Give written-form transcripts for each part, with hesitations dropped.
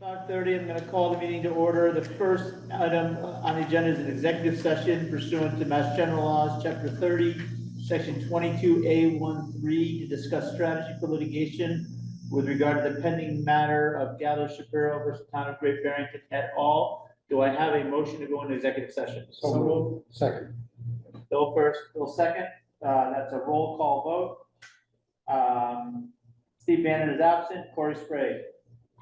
5:30, I'm going to call the meeting to order. The first item on the agenda is an executive session pursuant to Mass General Laws, Chapter 30, Section 22A13, to discuss strategy for litigation with regard to the pending matter of Gallo Shapiro versus Town of Great Barrington et al. Do I have a motion to go into executive session? So moved. Second. Bill first, Bill second. That's a roll call vote. Steve Bannon is absent. Corey Sprague.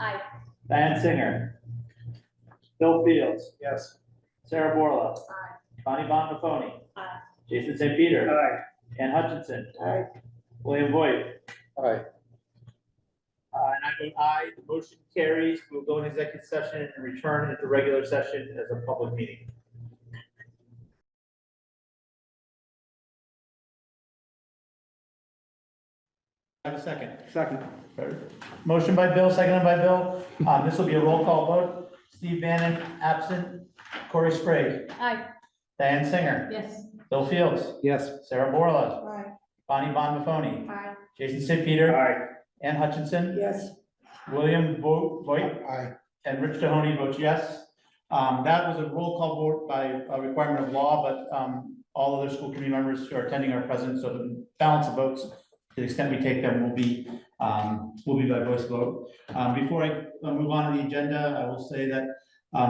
Aye. Diane Singer. Bill Fields. Yes. Sarah Borla. Aye. Bonnie Bonfafoni. Aye. Jason St. Peter. Aye. Ann Hutchinson. Aye. William Voigt. Aye. And I vote aye. The motion carries. We'll go into executive session and return into regular session as a public meeting. Have a second. Second. Motion by Bill, seconded by Bill. This will be a roll call vote. Steve Bannon, absent. Corey Sprague. Aye. Diane Singer. Yes. Bill Fields. Yes. Sarah Borla. Aye. Bonnie Bonfafoni. Aye. Jason St. Peter. Aye. Ann Hutchinson. Yes. William Voigt. Aye. And Rich Mahoney votes yes. That was a roll call vote by a requirement of law, but all other school committee members who are attending are present, so the balance of votes, to the extent we take them, will be by voice vote. Before I move on to the agenda, I will say that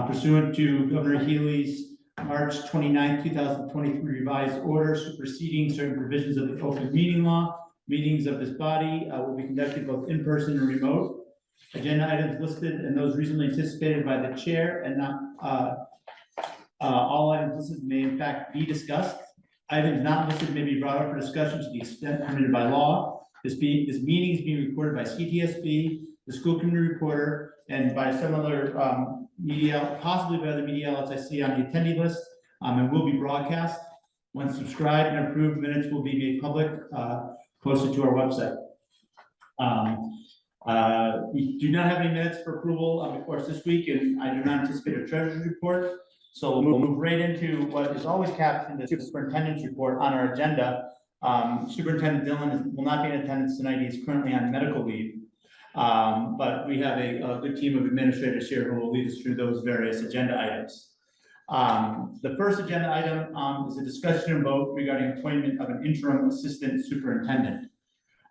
pursuant to Governor Healy's March 29th, 2023 revised order superseding certain provisions of the open meeting law, meetings of this body will be conducted both in person and remote. Agenda items listed and those reasonably anticipated by the chair and not all items listed may in fact be discussed. Items not listed may be brought up for discussion to the extent permitted by law. This meeting is being recorded by CTSB, the school committee reporter, and by some other media, possibly by other media outlets I see on the attendee list, and will be broadcast. When subscribed and approved, minutes will be made public, posted to our website. We do not have any minutes for approval before us this week, and I do not anticipate a treasurer's report. So we'll move right into what is always captioned as the superintendent's report on our agenda. Superintendent Dillon will not be in attendance tonight. He is currently on medical leave. But we have a good team of administrators here who will lead us through those various agenda items. The first agenda item is a discussion and vote regarding appointment of an interim assistant superintendent.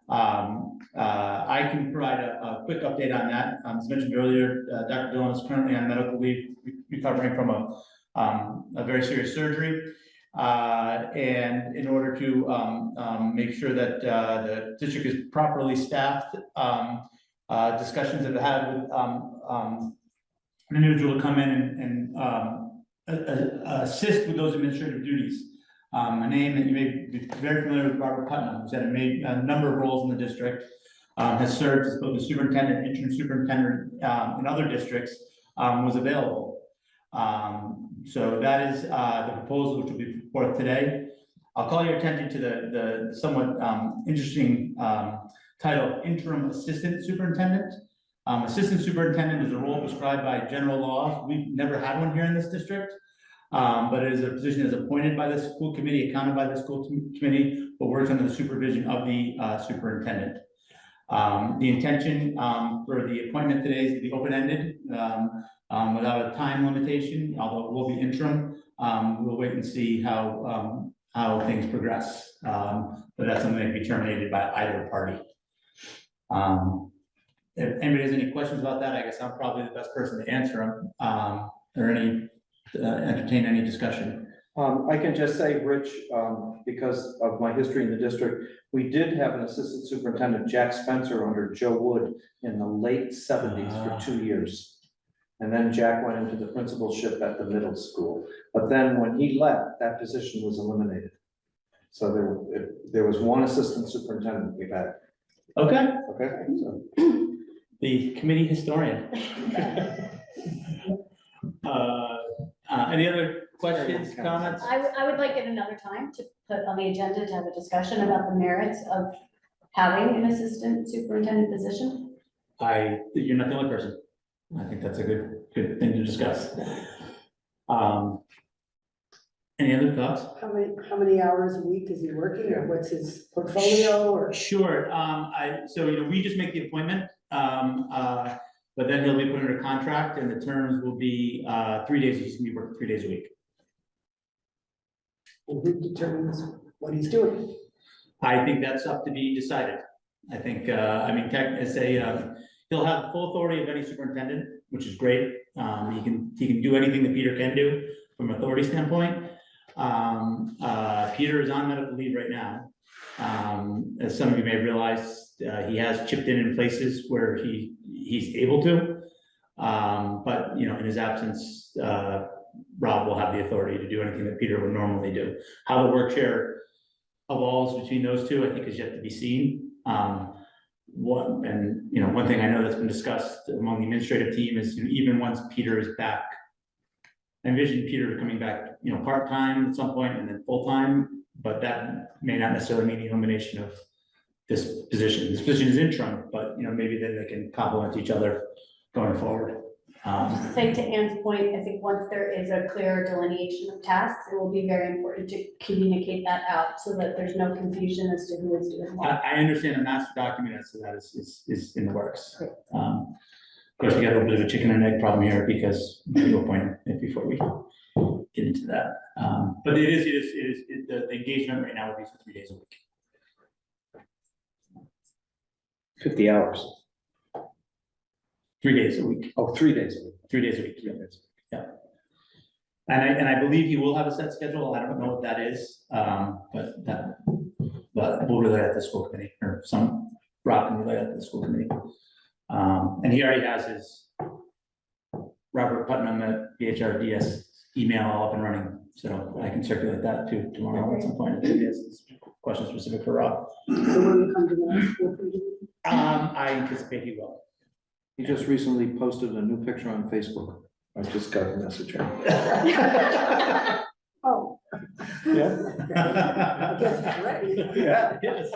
I can provide a quick update on that. As mentioned earlier, Dr. Dillon is currently on medical leave, recovering from a very serious surgery. And in order to make sure that the district is properly staffed, discussions have had with an individual to come in and assist with those administrative duties. A name that you may be very familiar with, Barbara Putnam, who's had a number of roles in the district, has served as both a superintendent, interim superintendent in other districts, was available. So that is the proposal which will be forth today. I'll call your attention to the somewhat interesting title, interim assistant superintendent. Assistant superintendent is a role prescribed by general laws. We've never had one here in this district. But it is a position that's appointed by the school committee, accounted by the school committee, but works under the supervision of the superintendent. The intention for the appointment today is to be open-ended without a time limitation, although it will be interim. We'll wait and see how things progress. But that's something that can be terminated by either party. If anybody has any questions about that, I guess I'm probably the best person to answer them. Or entertain any discussion. I can just say, Rich, because of my history in the district, we did have an assistant superintendent, Jack Spencer, under Joe Wood in the late 70s for 2 years. And then Jack went into the principalship at the middle school. But then when he left, that position was eliminated. So there was one assistant superintendent we've had. Okay. Okay. So. The committee historian. Any other questions, comments? I would like at another time to put on the agenda to have a discussion about the merits of having an assistant superintendent position. You're not the only person. I think that's a good thing to discuss. Any other thoughts? How many hours a week is he working, or what's his portfolio, or? Sure. So we just make the appointment. but then he'll be put under contract and the terms will be 3 days, he's gonna be working 3 days a week. And who determines what he's doing? I think that's up to be decided. I think, I mean, he'll have full authority of any superintendent, which is great. He can do anything that Peter can do from an authority standpoint. Peter is on medical leave right now. As some of you may have realized, he has chipped in places where he's able to. But, you know, in his absence, Rob will have the authority to do anything that Peter would normally do. How the work share evolves between those two, I think is yet to be seen. One thing I know that's been discussed among the administrative team is, you know, even once Peter is back, I envision Peter coming back, you know, part-time at some point and then full-time, but that may not necessarily mean the elimination of this position. This position is interim, but, you know, maybe then they can complement each other going forward. Just to say to Ann's point, I think once there is a clear delineation of tasks, it will be very important to communicate that out so that there's no confusion as to who is doing what. I understand a master document as to that is in the works. Of course, we got a little bit of a chicken and egg problem here because we'll point it before we get into that. But the engagement right now will be for 3 days a week. 50 hours. 3 days a week. Oh, 3 days a week. 3 days a week. Yeah. And I believe he will have a set schedule. I don't know what that is, but we'll relay at the school committee, or Rob can relay at the school committee. And he already has his Robert Putnam at BHRDS email all up and running, so I can circulate that too tomorrow at some point if he has questions specific for Rob. So when you come to the school committee? I anticipate he will. He just recently posted a new picture on Facebook. I just got a message. Oh. Yeah. I guess it's ready. Yeah, yes.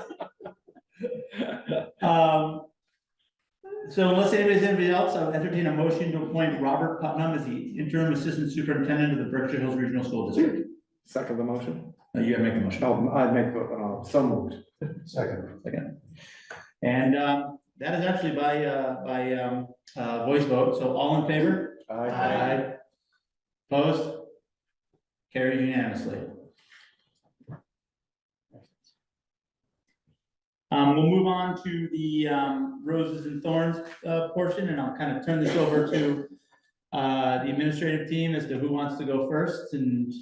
So unless anybody else, I'll entertain a motion to appoint Robert Putnam as the interim assistant superintendent of the Berkshire Hills Regional School District. Second the motion? You gotta make the motion. Oh, I make, so moved. Second. And that is actually by voice vote, so all in favor? Aye. Opposed? Carried unanimously. We'll move on to the roses and thorns portion, and I'll kind of turn this over to the administrative team as to who wants to go first. And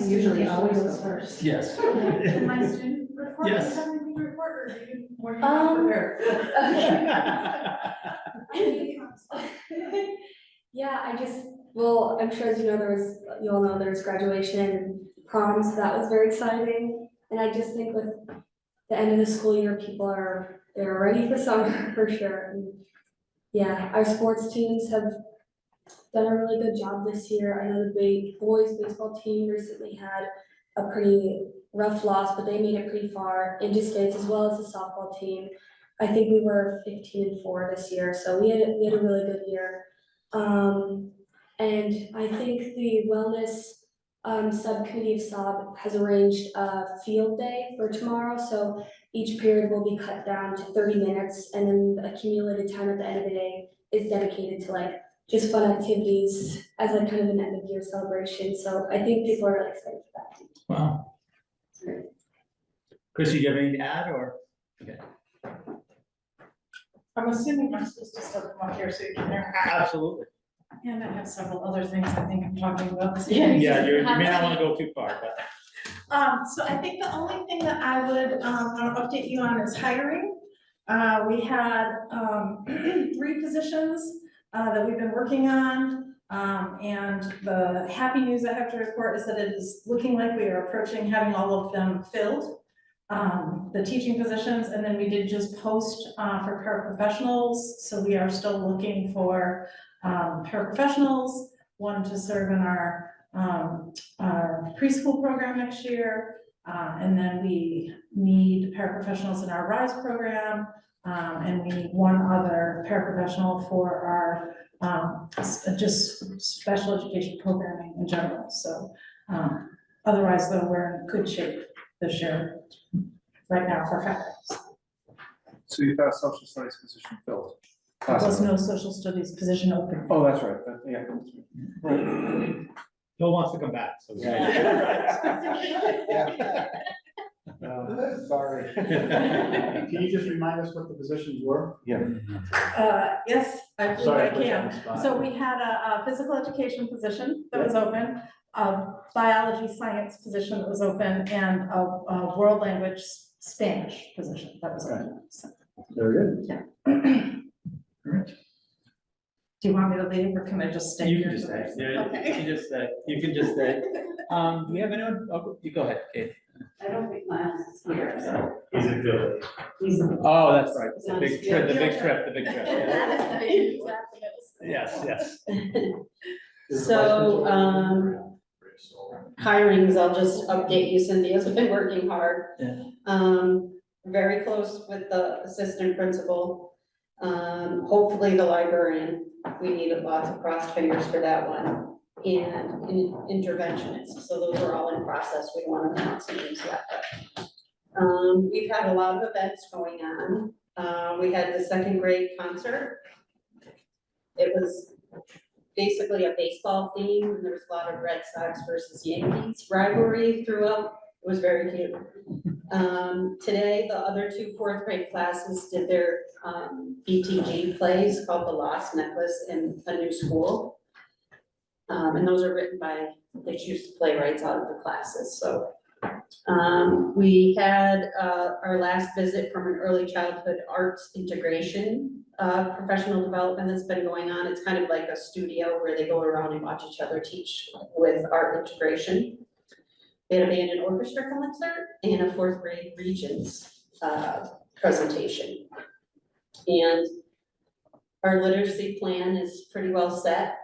Usually always goes first. yes. My student report, Yes. having me report, or do you more Yeah, well, I'm sure as you know, you all know there's graduation and prom, so that was very exciting. And I just think with the end of the school year, they're ready for summer for sure. And yeah, our sports teams have done a really good job this year. I know the boys baseball team recently had a pretty rough loss, but they made it pretty far into states, as well as the softball team. I think we were 15-4 this year, so we had a really good year. And I think the wellness subcommittee of SOB has arranged a field day for tomorrow, so each period will be cut down to 30 minutes, and then the accumulated time at the end of the day is dedicated to like just fun activities as like kind of an end of year celebration. So I think people are really excited for that. Wow. Chris, do you have anything to add, or? Okay. I'm assuming I'm supposed to still come up here so you can hear. Absolutely. And I have several other things I think I'm talking about. Yeah, you may not want to go too far, but. So I think the only thing that I would, want to update you on is hiring. We had, 3 positions, that we've been working on. And the happy news I have to report is that it is looking like we are approaching having all of them filled. The teaching positions, and then we did just post, for paraprofessionals. So we are still looking for, paraprofessionals, one to serve in our preschool program next year. And then we need paraprofessionals in our RISE program. And we need one other paraprofessional for our just special education programming in general. So otherwise, though, we're in good shape this year right now for hiring. So you've got a social studies position filled? There was no social studies position open. Oh, that's right, yeah. Right. Bill wants to come back, so. Sorry. Can you just remind us what the positions were? Yeah. Yes, I believe Sorry I to put you on can. the spot. So we had a physical education position that was open, a biology science position that was open, and a world language Spanish position that was open. So, Very good. do you want me to leave or can I just stay You here? can just stay, today? yeah, you can just stay, you can just stay. Do we have anyone, oh, you go ahead, Kate. I don't think Miles is here, so. He's in Philly. He's. Oh, that's right, He's the on big field trip, the big trip. trip, the big trip, yes, yes. So, hirings, I'll just update you, Cynthia's been working hard. Yeah. Very close with the assistant principal. Hopefully the librarian, we need lots of crossed fingers for that one. And interventionists, so those are all in process, we don't want to announce names yet, but. We've had a lot of events going on. We had the second grade concert. It was basically a baseball theme, and there was a lot of Red Sox versus Yankees rivalry throughout. It was very cute. Today, the other two fourth grade classes did their BTG plays called The Lost Necklace in a New School. And those are written by, they choose playwrights out of the classes, so. We had our last visit from an early childhood arts integration professional development that's been going on. It's kind of like a studio where they go around and watch each other teach with art integration. They had a band and orchestra concert and a fourth grade regions presentation. And our literacy plan is pretty well set.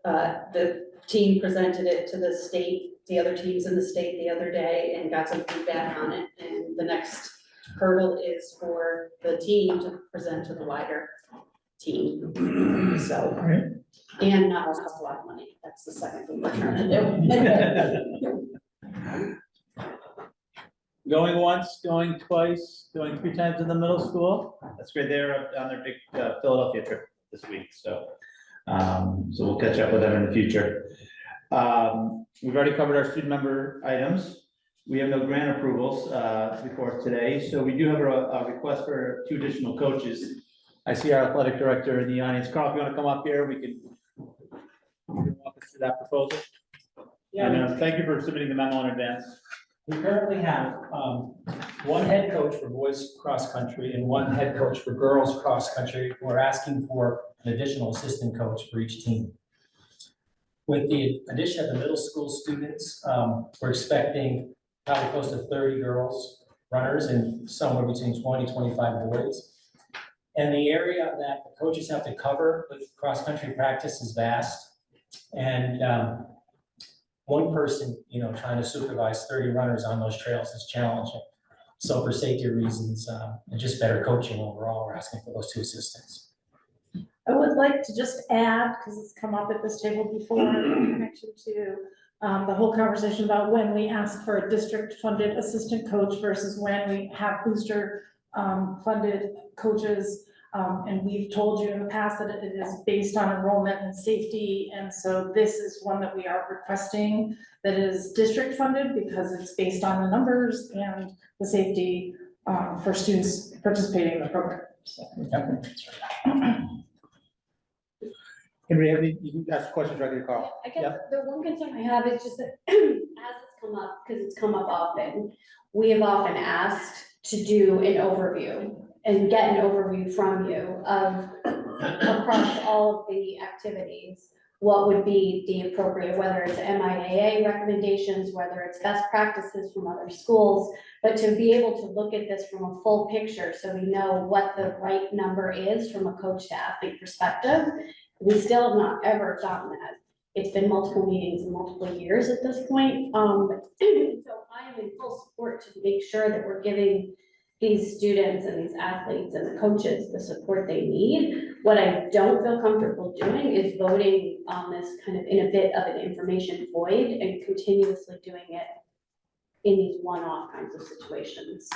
The team presented it to the state, the other teams in the state the other day, and got some feedback on it. And the next hurdle is for the team to present to the wider team. So, and not cost a lot of money. That's the second thing we're trying to do. Going once, going twice, going 3 times in the middle school. That's great. They're on their big Philadelphia trip this week, so. So we'll catch up with them in the future. We've already covered our student member items. We have no grant approvals before today, so we do have a request for 2 additional coaches. I see our athletic director in the audience. Carl, if you want to come up here, we can walk us through that proposal. And thank you for submitting the memo in advance. We currently have one head coach for boys cross country and one head coach for girls cross country. We're asking for an additional assistant coach for each team. With the addition of the middle school students, we're expecting probably close to 30 girls runners and somewhere between 20, 25 boys. And the area that the coaches have to cover with cross country practice is vast. And one person, trying to supervise 30 runners on those trails is challenging. So for safety reasons and just better coaching overall, we're asking for those 2 assistants. I would like to just add, because it's come up at this table before, in connection to the whole conversation about when we ask for a district-funded assistant coach versus when we have booster funded coaches. And we've told you in the past that it is based on enrollment and safety. And so this is one that we are requesting that is district funded because it's based on the numbers and the safety for students participating in the program. So. Henry, you can ask questions directly to Carl. I guess the one concern I have is just that as it's come up, because it's come up often, we have often asked to do an overview and get an overview from you of across all of the activities, what would be the appropriate, whether it's MIAA recommendations, whether it's best practices from other schools, but to be able to look at this from a full picture so we know what the right number is from a coach to athlete perspective. We still have not ever gotten that. It's been multiple meetings and multiple years at this point. So I am in full support to make sure that we're giving these students and these athletes and the coaches the support they need. What I don't feel comfortable doing is voting on this kind of in a bit of an information void and continuously doing it in these one-off kinds of situations.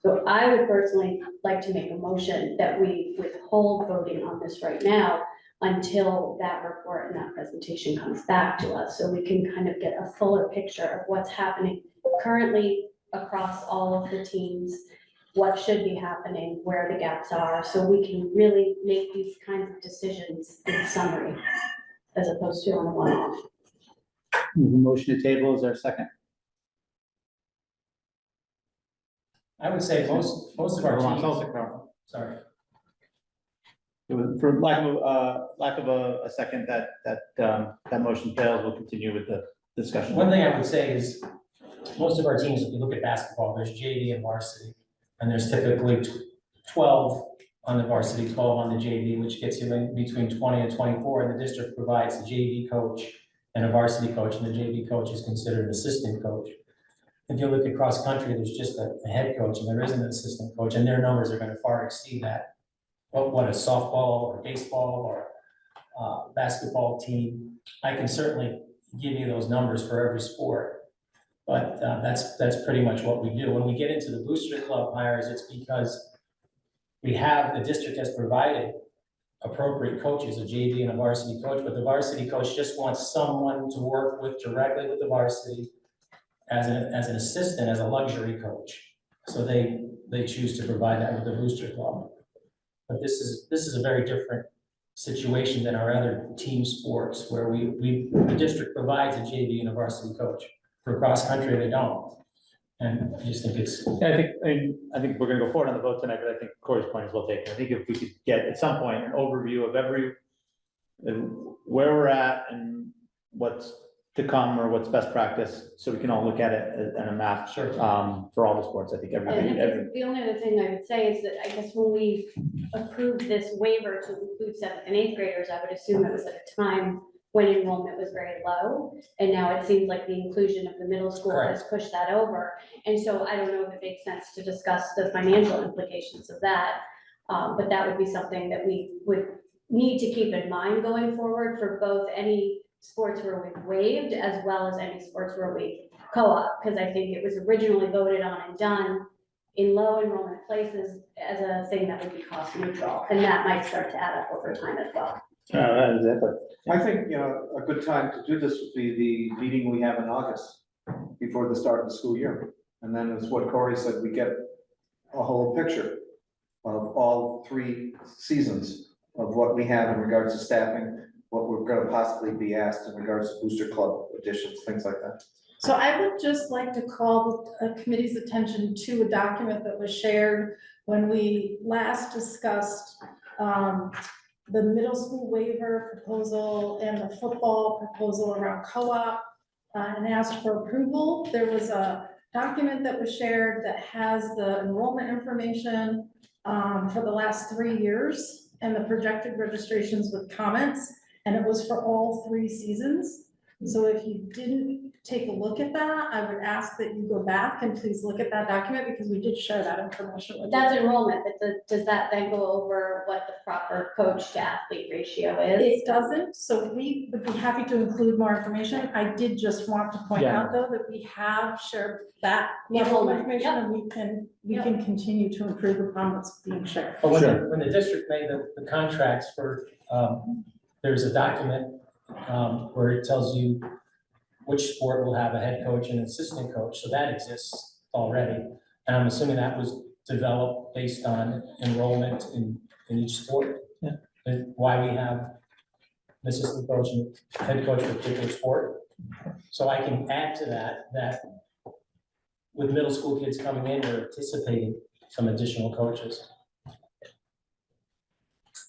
So I would personally like to make a motion that we withhold voting on this right now until that report and that presentation comes back to us, so we can kind of get a fuller picture of what's happening currently across all of the teams, what should be happening, where the gaps are, so we can really make these kinds of decisions in summary, as opposed to on a one-off. Motion to table, is there a second? I would say most of our Hold on, teams, hold on, Carl. sorry, For lack of a second, that motion fails, we'll continue with the discussion. one thing I would say is, most of our teams, if you look at basketball, there's JV and varsity, and there's typically 12 on the varsity, 12 on the JV, which gets you in between 20 and 24, and the district provides a JV coach and a varsity coach, and the JV coach is considered an assistant coach. If you look at cross country, there's just a head coach, and there isn't an assistant coach, and their numbers are gonna far exceed that. What a softball or baseball or basketball team, I can certainly give you those numbers for every sport. But that's pretty much what we do. When we get into the booster club hires, it's because the district has provided appropriate coaches, a JV and a varsity coach, but the varsity coach just wants someone to work with directly with the varsity as an assistant, as a luxury coach. So they choose to provide that with the booster club. But this is a very different situation than our other team sports, where the district provides a JV and a varsity coach. For cross country, they don't. And I just think it's. Yeah, I think we're gonna go forward on the vote tonight, but I think Corey's point is well taken. I think if we could get at some point an overview of where we're at and what's to come or what's best practice, so we can all look at it in a map. Sure. For all the sports, I think And I everything. guess the only other thing I would say is that I guess when we approved this waiver to include 7th and 8th graders, I would assume it was at a time when enrollment was very low. And now it seems like the inclusion of the middle school has pushed that over. And so I don't know if it makes sense to discuss the financial implications of that. But that would be something that we would need to keep in mind going forward for both any sports where we've waived as well as any sports where we co-op, because I think it was originally voted on and done in low enrollment places as a thing that would be cost neutral, and that might start to add up over time as well. I think, a good time to do this would be the meeting we have in August, before the start of the school year. And then as what Corey said, we get a whole picture of all 3 seasons of what we have in regards to staffing, what we're gonna possibly be asked in regards to booster club additions, things like that. So I would just like to call the committee's attention to a document that was shared when we last discussed the middle school waiver proposal and the football proposal around co-op and asked for approval. There was a document that was shared that has the enrollment information for the last 3 years and the projected registrations with comments, and it was for all 3 seasons. So if you didn't take a look at that, I would ask that you go back and please look at that document, because we did share that information with you. That's enrollment, but does that then go over what the proper coach to athlete ratio is? It doesn't, so we would be happy to include more information. I did just want to point Yeah. out, though, that we have shared that Yeah. level of information, Yep. and we can continue to improve upon what's being shared. But when the district made the contracts for, there's a document where it tells you which sport will have a head coach and assistant coach, so that exists already. And I'm assuming that was developed based on enrollment in each sport. Yeah. And why we have an assistant coach and head coach for a particular sport. So I can add to that with middle school kids coming in, we're anticipating some additional coaches.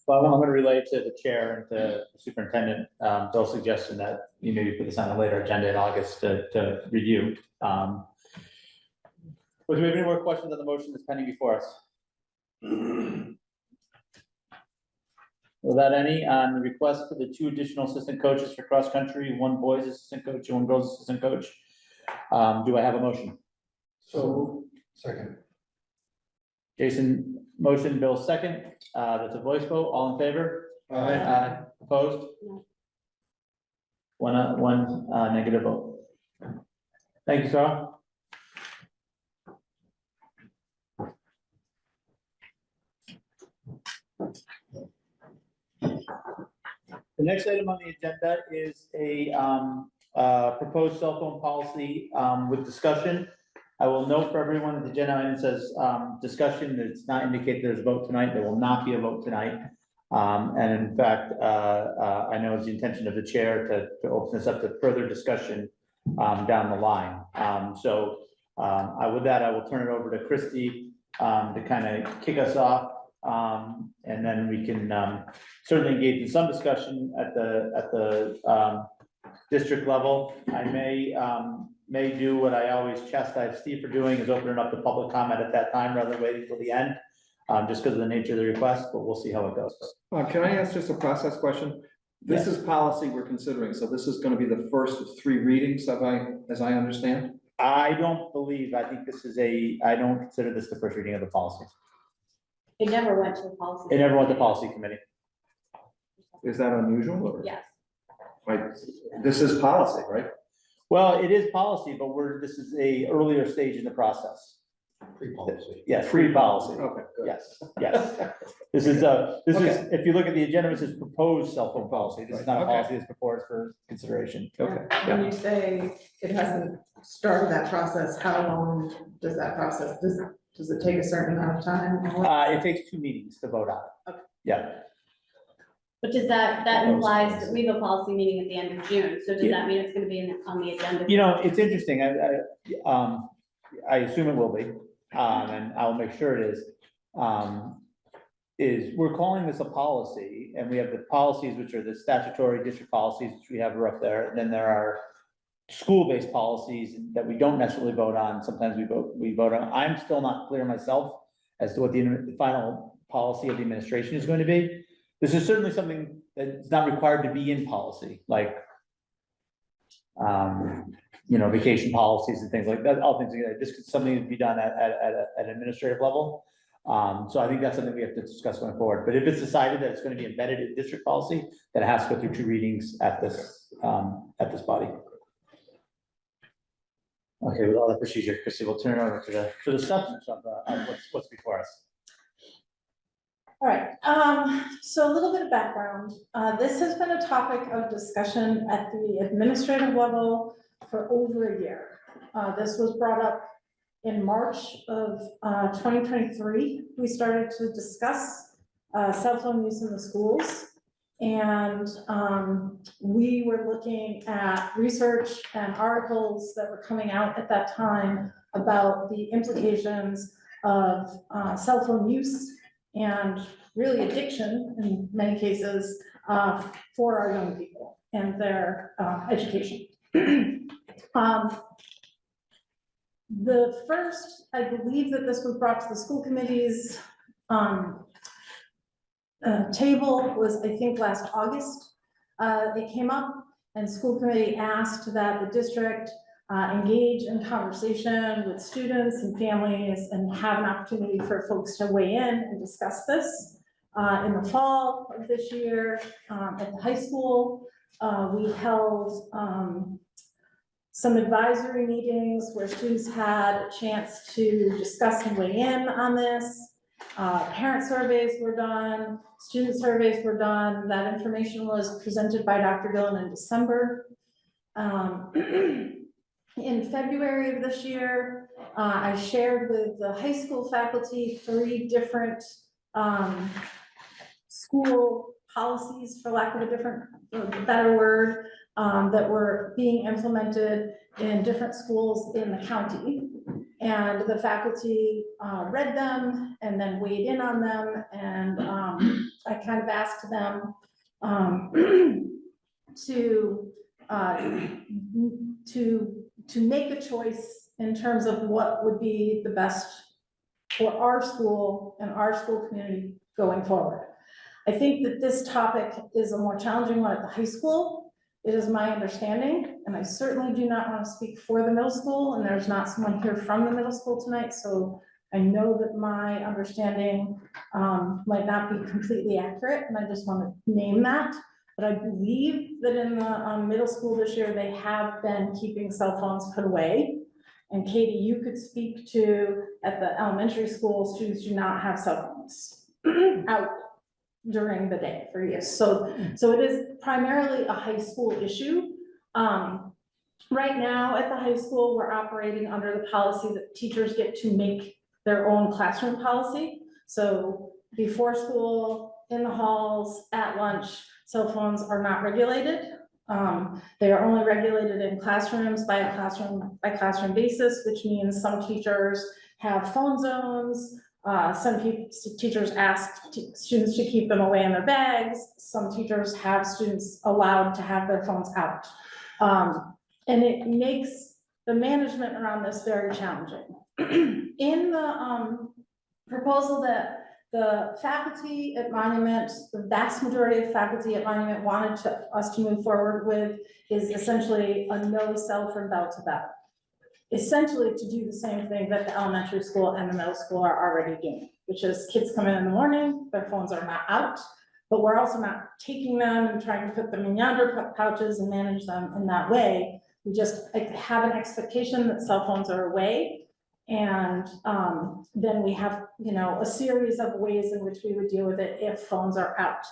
Well, I'm gonna relay to the chair and to the superintendent, Bill's suggestion that you maybe put this on a later agenda in August to review. Do we have any more questions on the motion that's pending before us? Without any, on the request for the 2 additional assistant coaches for cross-country, 1 boys assistant coach and 1 girls assistant coach, do I have a motion? So, second. Jason, motion, Bill second, that's a voice vote, all in favor? Aye. Opposed? No. One negative vote. Thank you, Carl. The next item on the agenda is a proposed cell phone policy with discussion. I will note for everyone, the agenda item says discussion, it's not indicate there's a vote tonight, there will not be a vote tonight. And in fact, I know it's the intention of the chair to open this up to further discussion down the line. With that, I will turn it over to Christie to kind of kick us off. And then we can certainly engage in some discussion at the district level. I may do what I always chastise Steve for doing, is opening up the public comment at that time rather than waiting till the end, just because of the nature of the request, but we'll see how it goes. Can I ask just a process question? This is policy we're considering, so this is gonna be the first of 3 readings, as I understand? I don't think this is I don't consider this the first reading of the policy. It never went to the policy. It never went to policy committee. Is that unusual, or? Yes. Like, this is policy, right? Well, it is policy, but this is a earlier stage in the process. Pre-policy. Yes, pre-policy. Okay, good. Yes. This is, if you look at the agenda, it says proposed cell phone policy. This is not a Okay. policy that's before us for consideration. Okay. When you say it hasn't started that process, how long does that process, does it take a certain amount of time? It takes 2 meetings to vote on it. Okay. Yeah, But does that implies that we have a policy meeting at the end of June, so does that mean it's gonna be on the agenda? it's interesting. I assume it will be, and I'll make sure it is we're calling this a policy, and we have the policies, which are the statutory district policies, which we have up there, and then there are school-based policies that we don't necessarily vote on. Sometimes we vote on. I'm still not clear myself as to what the final policy of the administration is going to be. This is certainly something that's not required to be in policy, like, vacation policies and things like that, all things like that. This is something to be done at an administrative level. So I think that's something we have to discuss going forward. But if it's decided that it's going to be embedded in district policy, then it has to go through 2 readings at this body. Okay, with all that procedure, Christie, we'll turn it over to the substance of what's before us. All right, so a little bit of background. This has been a topic of discussion at the administrative level for over a year. This was brought up in March of 2023. We started to discuss cell phone use in the schools. And we were looking at research and articles that were coming out at that time about the implications of cell phone use and really addiction in many cases for our young people and their education. The first, I believe that this was brought to the school committee's table was, I think, last August. It came up and school committee asked that the district engage in conversation with students and families and have an opportunity for folks to weigh in and discuss this. In the fall of this year, at the high school, we held some advisory meetings where students had a chance to discuss and weigh in on this. Parent surveys were done, student surveys were done. That information was presented by Dr. Dillon in December. In February of this year, I shared with the high school faculty 3 different school policies, for lack of a better word, that were being implemented in different schools in the county. And the faculty read them and then weighed in on them. And I kind of asked them to make a choice in terms of what would be the best for our school and our school community going forward. I think that this topic is a more challenging one at the high school. It is my understanding, and I certainly do not want to speak for the middle school, and there's not someone here from the middle school tonight, so I know that my understanding might not be completely accurate, and I just want to name that. But I believe that in the middle school this year, they have been keeping cell phones put away. And Katie, you could speak to, at the elementary school, students do not have cell phones out during the day for use. So it is primarily a high school issue. Right now at the high school, we're operating under the policy that teachers get to make their own classroom policy. So before school, in the halls, at lunch, cell phones are not regulated. They are only regulated in classrooms by classroom basis, which means some teachers have phone zones. Some teachers ask students to keep them away in their bags. Some teachers have students allowed to have their phones out. And it makes the management around this very challenging. In the proposal that the faculty at Monument, the vast majority of faculty at Monument wanted us to move forward with is essentially a no cell from bell to bell. Essentially to do the same thing that the elementary school and the middle school are already doing, which is kids come in the morning, their phones are not out, but we're also not taking them and trying to put them in yonder pouches and manage them in that way. We just have an expectation that cell phones are away. And then we have, a series of ways in which we would deal with it if phones are out.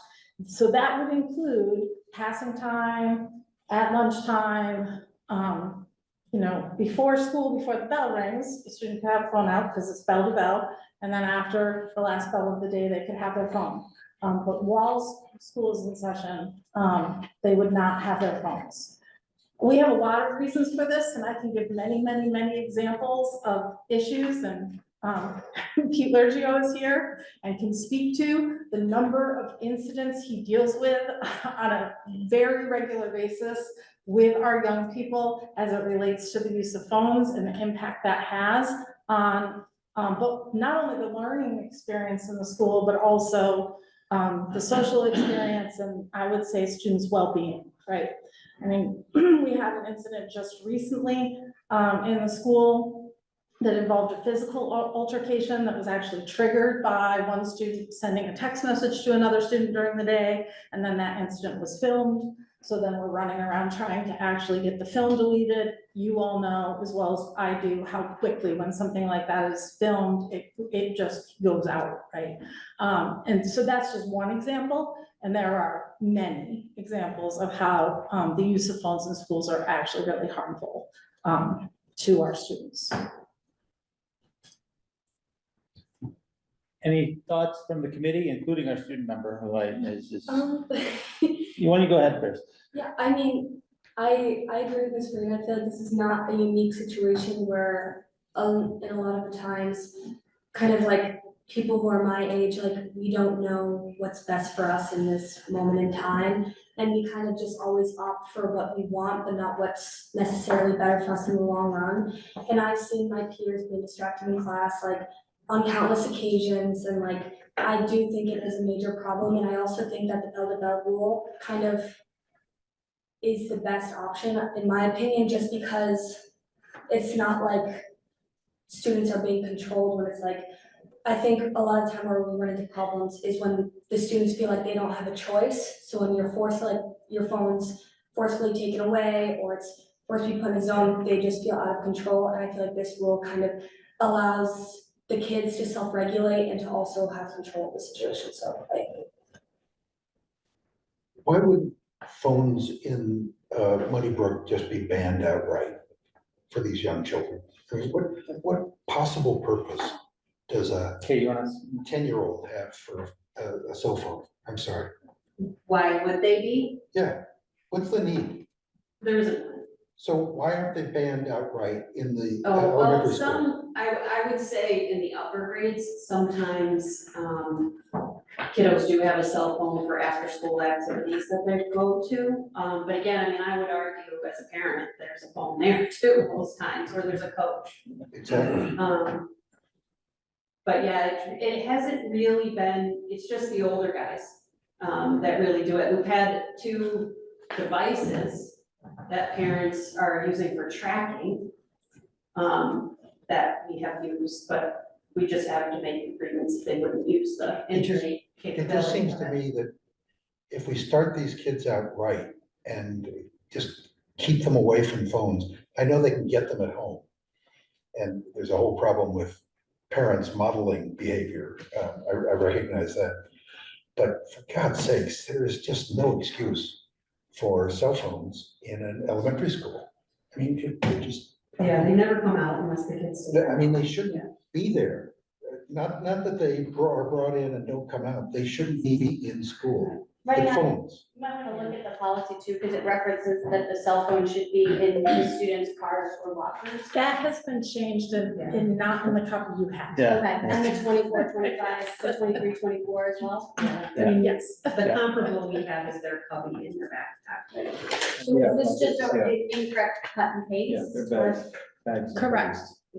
So that would include passing time, at lunchtime, before school, before the bell rings, the student could have a phone out because it's bell to bell. And then after the last bell of the day, they could have their phone. But while school is in session, they would not have their phones. We have a lot of reasons for this, and I can give many, many, many examples of issues, and Pete Lergio is here and can speak to the number of incidents he deals with on a very regular basis with our young people as it relates to the use of phones and the impact that has on but not only the learning experience in the school, but also the social experience, and I would say students' well-being, right? I mean, we had an incident just recently in the school that involved a physical altercation that was actually triggered by one student sending a text message to another student during the day, and then that incident was filmed. So then we're running around trying to actually get the film deleted. You all know as well as I do how quickly when something like that is filmed, it just goes out, right? And so that's just one example. And there are many examples of how the use of phones in schools are actually really harmful to our students. Any thoughts from the committee, including our student member who you want to go ahead first? Yeah, I mean, I agree with Ms. Green. I feel like this is not a unique situation where, in a lot of the times, kind of like people who are my age, like we don't know what's best for us in this moment in time. And we kind of just always opt for what we want, but not what's necessarily better for us in the long run. And I've seen my peers being distracted in class, like on countless occasions, and like I do think it is a major problem. And I also think that the bell-to-bell rule kind of is the best option, in my opinion, just because it's not like students are being controlled when it's like, I think a lot of time where we run into problems is when the students feel like they don't have a choice. So when you're forced, like your phone's forcefully taken away, or it's forced to be put in a zone, they just feel out of control. And I feel like this rule kind of allows the kids to self-regulate and to also have control of the situation. So Why would phones in Moneybrook just be banned outright for these young children? I mean, what possible purpose does a Okay, you want to? 10-year-old have for a cell phone? I'm sorry. Why would they be? Yeah, what's the need? There isn't one. So why aren't they banned outright in the Oh, well, elementary school? some, I would say in the upper grades, sometimes, kiddos do have a cell phone for after-school activities that they go to. But again, I mean, I would argue as a parent, there's a phone there too, most times, or there's a coach. Exactly. But yeah, it hasn't really been, it's just the older guys, that really do it. We've had 2 devices that parents are using for tracking, that we have used, but we just have to make agreements that they wouldn't use the internet capability. It just seems to me that if we start these kids out right and just keep them away from phones, I know they can get them at home. And there's a whole problem with parents modeling behavior. I recognize that. But for God's sakes, there is just no excuse for cell phones in an elementary school. I mean, it just. Yeah, they never come out unless the kids. I mean, they shouldn't be there. Not that they are brought in and don't come out. They shouldn't be in school Right, with yeah. phones. You might wanna look at the policy too, because it references that the cell phone should be in the students' cars or lockers. That has been changed in not in the copy you have. Yeah. Okay, and the 24, 25, the 23, 24 as well. I mean, yes. The comparable we have is their cubby in their backpack. So Yeah, is this just yeah. an incorrect cut and Yeah, paste? they're or- bags. Correct.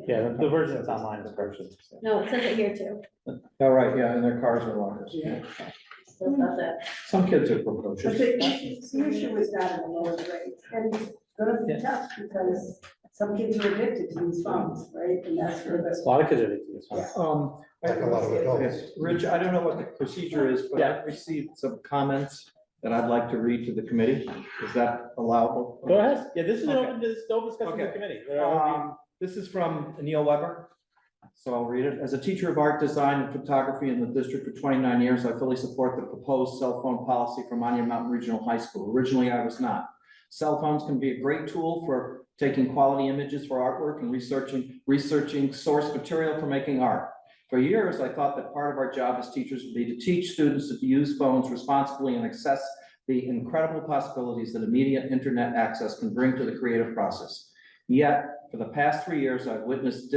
Yeah, the version that's online is Berkshire. No, it says it here too. All right, yeah, and their cars are lockers. Still says it. Some kids are But precocious. the issue was that in the lower grades, and it's gonna be tough, because some kids are addicted to these phones, right? And that's where A lot of kids are addicted to this one. Like a lot of adults. Rich, I don't know what the procedure is, but I've received some comments that I'd like to read to the committee. Is that allowable? Go ahead. Yeah, this is an Okay. open discussion with the Okay. committee. This is from Neil Weber, so I'll read it. As a teacher of art, design, and photography in the district for 29 years, I fully support the proposed cell phone policy for Monument Mountain Regional High School. Originally, I was not. Cell phones can be a great tool for taking quality images for artwork and researching source material for making art. For years, I thought that part of our job as teachers would be to teach students to use phones responsibly and access the incredible possibilities that immediate internet access can bring to the creative process. Yet, for the past 3 years, I've witnessed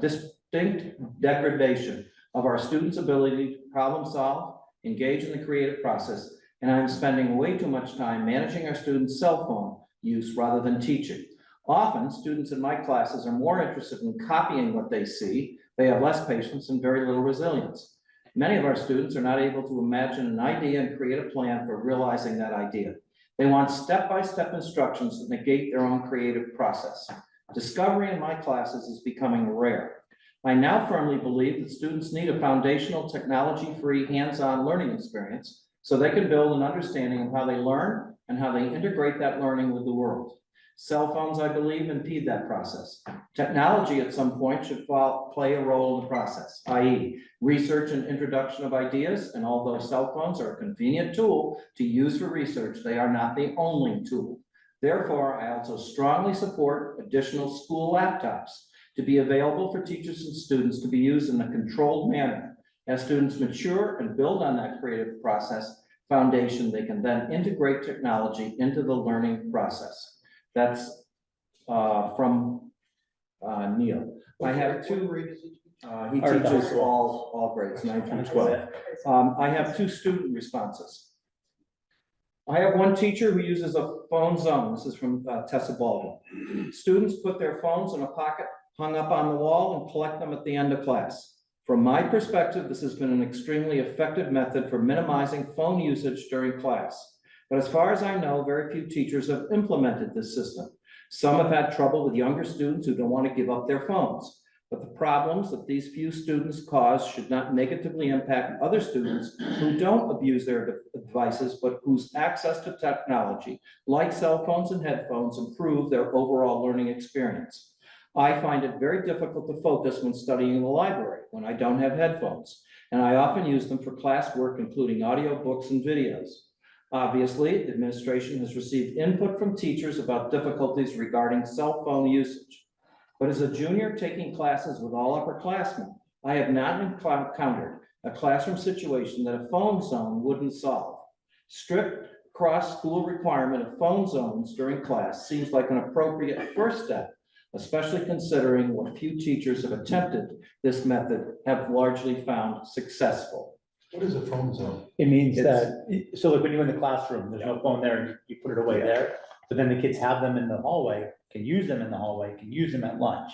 distinct degradation of our students' ability to problem solve, engage in the creative process, and I'm spending way too much time managing our students' cell phone use rather than teaching. Often, students in my classes are more interested in copying what they see. They have less patience and very little resilience. Many of our students are not able to imagine an idea and create a plan for realizing that idea. They want step-by-step instructions that negate their own creative process. Discovery in my classes is becoming rare. I now firmly believe that students need a foundational technology-free hands-on learning experience so they can build an understanding of how they learn and how they integrate that learning with the world. Cell phones, I believe, impede that process. Technology at some point should play a role in the process, i.e. research and introduction of ideas, and although cell phones are a convenient tool to use for research, they are not the only tool. Therefore, I also strongly support additional school laptops to be available for teachers and students to be used in a controlled manner. As students mature and build on that creative process foundation, they can then integrate technology into the learning process. That's from Neil. I have two, he teaches all grades, 9 through 12. I have two student responses. I have one teacher who uses a phone zone. This is from Tessa Baldwin. Students put their phones in a pocket hung up on the wall and collect them at the end of class. From my perspective, this has been an extremely effective method for minimizing phone usage during class. But as far as I know, very few teachers have implemented this system. Some have had trouble with younger students who don't want to give up their phones. But the problems that these few students cause should not negatively impact other students who don't abuse their devices, but whose access to technology, like cell phones and headphones, improve their overall learning experience. I find it very difficult to focus when studying in the library when I don't have headphones, and I often use them for classwork, including audio books and videos. Obviously, administration has received input from teachers about difficulties regarding cell phone usage. But as a junior taking classes with all upperclassmen, I have not encountered a classroom situation that a phone zone wouldn't solve. Strict cross-school requirement of phone zones during class seems like an appropriate first step, especially considering what few teachers have attempted this method have largely found successful. What is a phone zone? It means It's- that, so like when you're in the classroom, there's no phone there, and you put it away there, but then the kids have them in the hallway, can use them in the hallway, can use them at lunch.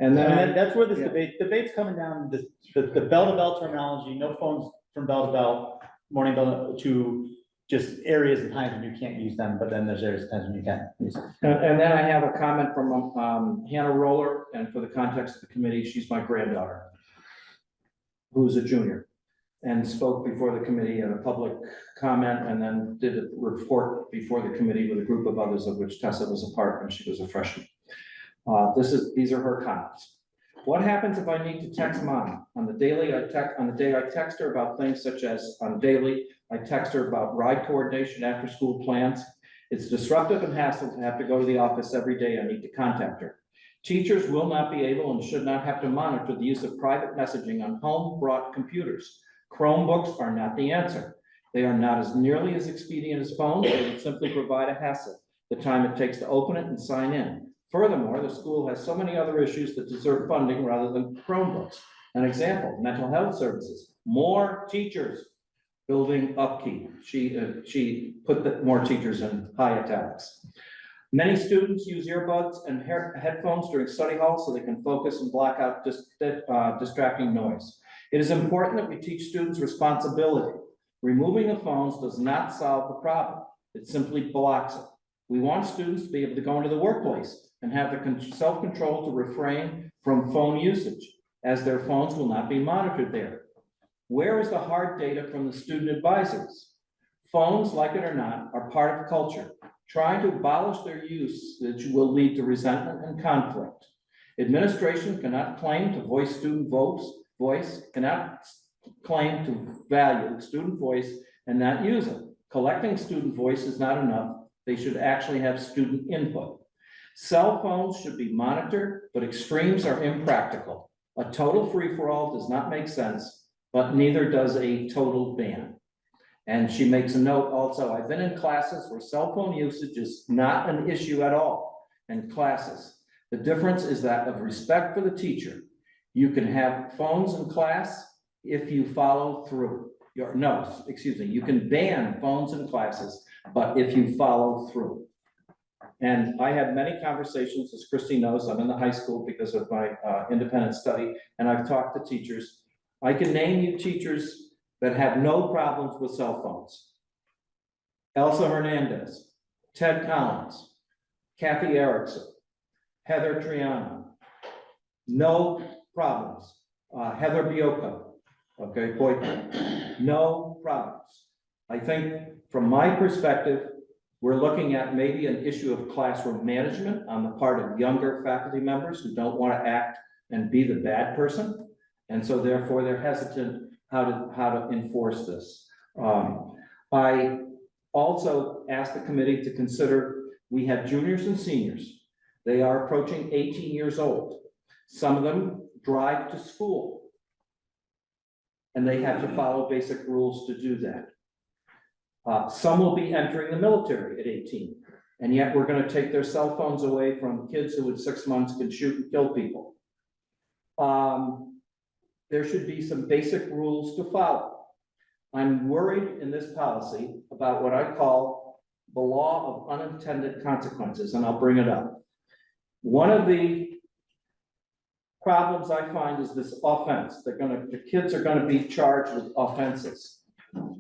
And I mean, then, that's where this yeah. debate's coming down, the bell-to-bell terminology, no phones from bell to bell, morning bell to just areas and times when you can't use them, but then there's areas and times when you can use them. and then I have a comment from Hannah Roller, and for the context of the committee, she's my granddaughter, who's a junior, and spoke before the committee at a public comment, and then did a report before the committee with a group of others, of which Tessa was a part when she was a freshman. These are her comments. What happens if I need to text mom? On the day I text her about things such as daily, I text her about ride coordination, after school plans. It's disruptive and hassle to have to go to the office every day. I need to contact her. Teachers will not be able and should not have to monitor the use of private messaging on home-brought computers. Chromebooks are not the answer. They are not as nearly as expedient as phones. They would simply provide a hassle, the time it takes to open it and sign in. Furthermore, the school has so many other issues that deserve funding rather than Chromebooks. An example, mental health services, more teachers, building upkeep. She put more teachers in high italics. Many students use earbuds and headphones during study hall so they can focus and block out distracting noise. It is important that we teach students responsibility. Removing the phones does not solve the problem. It simply blocks it. We want students to be able to go into the workplace and have the self-control to refrain from phone usage, as their phones will not be monitored there. Where is the hard data from the student advisors? Phones, like it or not, are part of culture. Trying to abolish their usage will lead to resentment and conflict. Administration cannot claim to voice student voice, cannot claim to value student voice and not use it. Collecting student voice is not enough. They should actually have student input. Cell phones should be monitored, but extremes are impractical. A total free-for-all does not make sense, but neither does a total ban. And she makes a note also, I've been in classes where cell phone usage is not an issue at all in classes. The difference is that of respect for the teacher. You can have phones in class if you follow through. You can ban phones in classes, but if you follow through. And I had many conversations, as Christy knows, I'm in the high school because of my independent study, and I've talked to teachers. I can name you teachers that have no problems with cell phones. Elsa Hernandez, Ted Collins, Kathy Erickson, Heather Triano, no problems. Heather Bioka, okay, boyfriend, no problems. I think from my perspective, we're looking at maybe an issue of classroom management on the part of younger faculty members who don't want to act and be the bad person. And so therefore they're hesitant how to enforce this. I also asked the committee to consider, we have juniors and seniors. They are approaching 18 years old. Some of them drive to school, and they have to follow basic rules to do that. Some will be entering the military at 18, and yet we're going to take their cell phones away from kids who at 6 months can shoot and kill people. There should be some basic rules to follow. I'm worried in this policy about what I call the law of unintended consequences, and I'll bring it up. One of the problems I find is this offense. The kids are gonna be charged with offenses.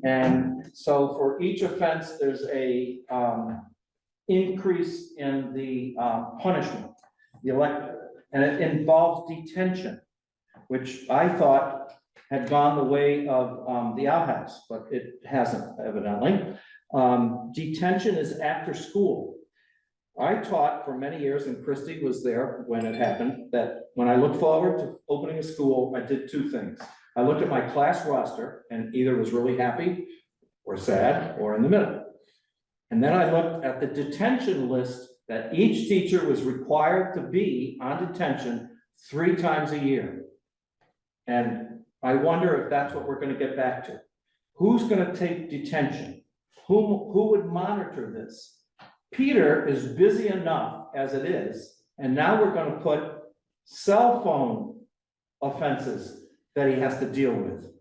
And so for each offense, there's a increase in the punishment. And it involves detention, which I thought had gone the way of the outhouse, but it hasn't evidently. Detention is after school. I taught for many years, and Christy was there when it happened, that when I looked forward to opening a school, I did two things. I looked at my class roster and either was really happy or sad or in the middle. And then I looked at the detention list that each teacher was required to be on detention 3 times a year. And I wonder if that's what we're going to get back to. Who's going to take detention? Who would monitor this? Peter is busy enough as it is, and now we're going to put cell phone offenses that he has to deal with,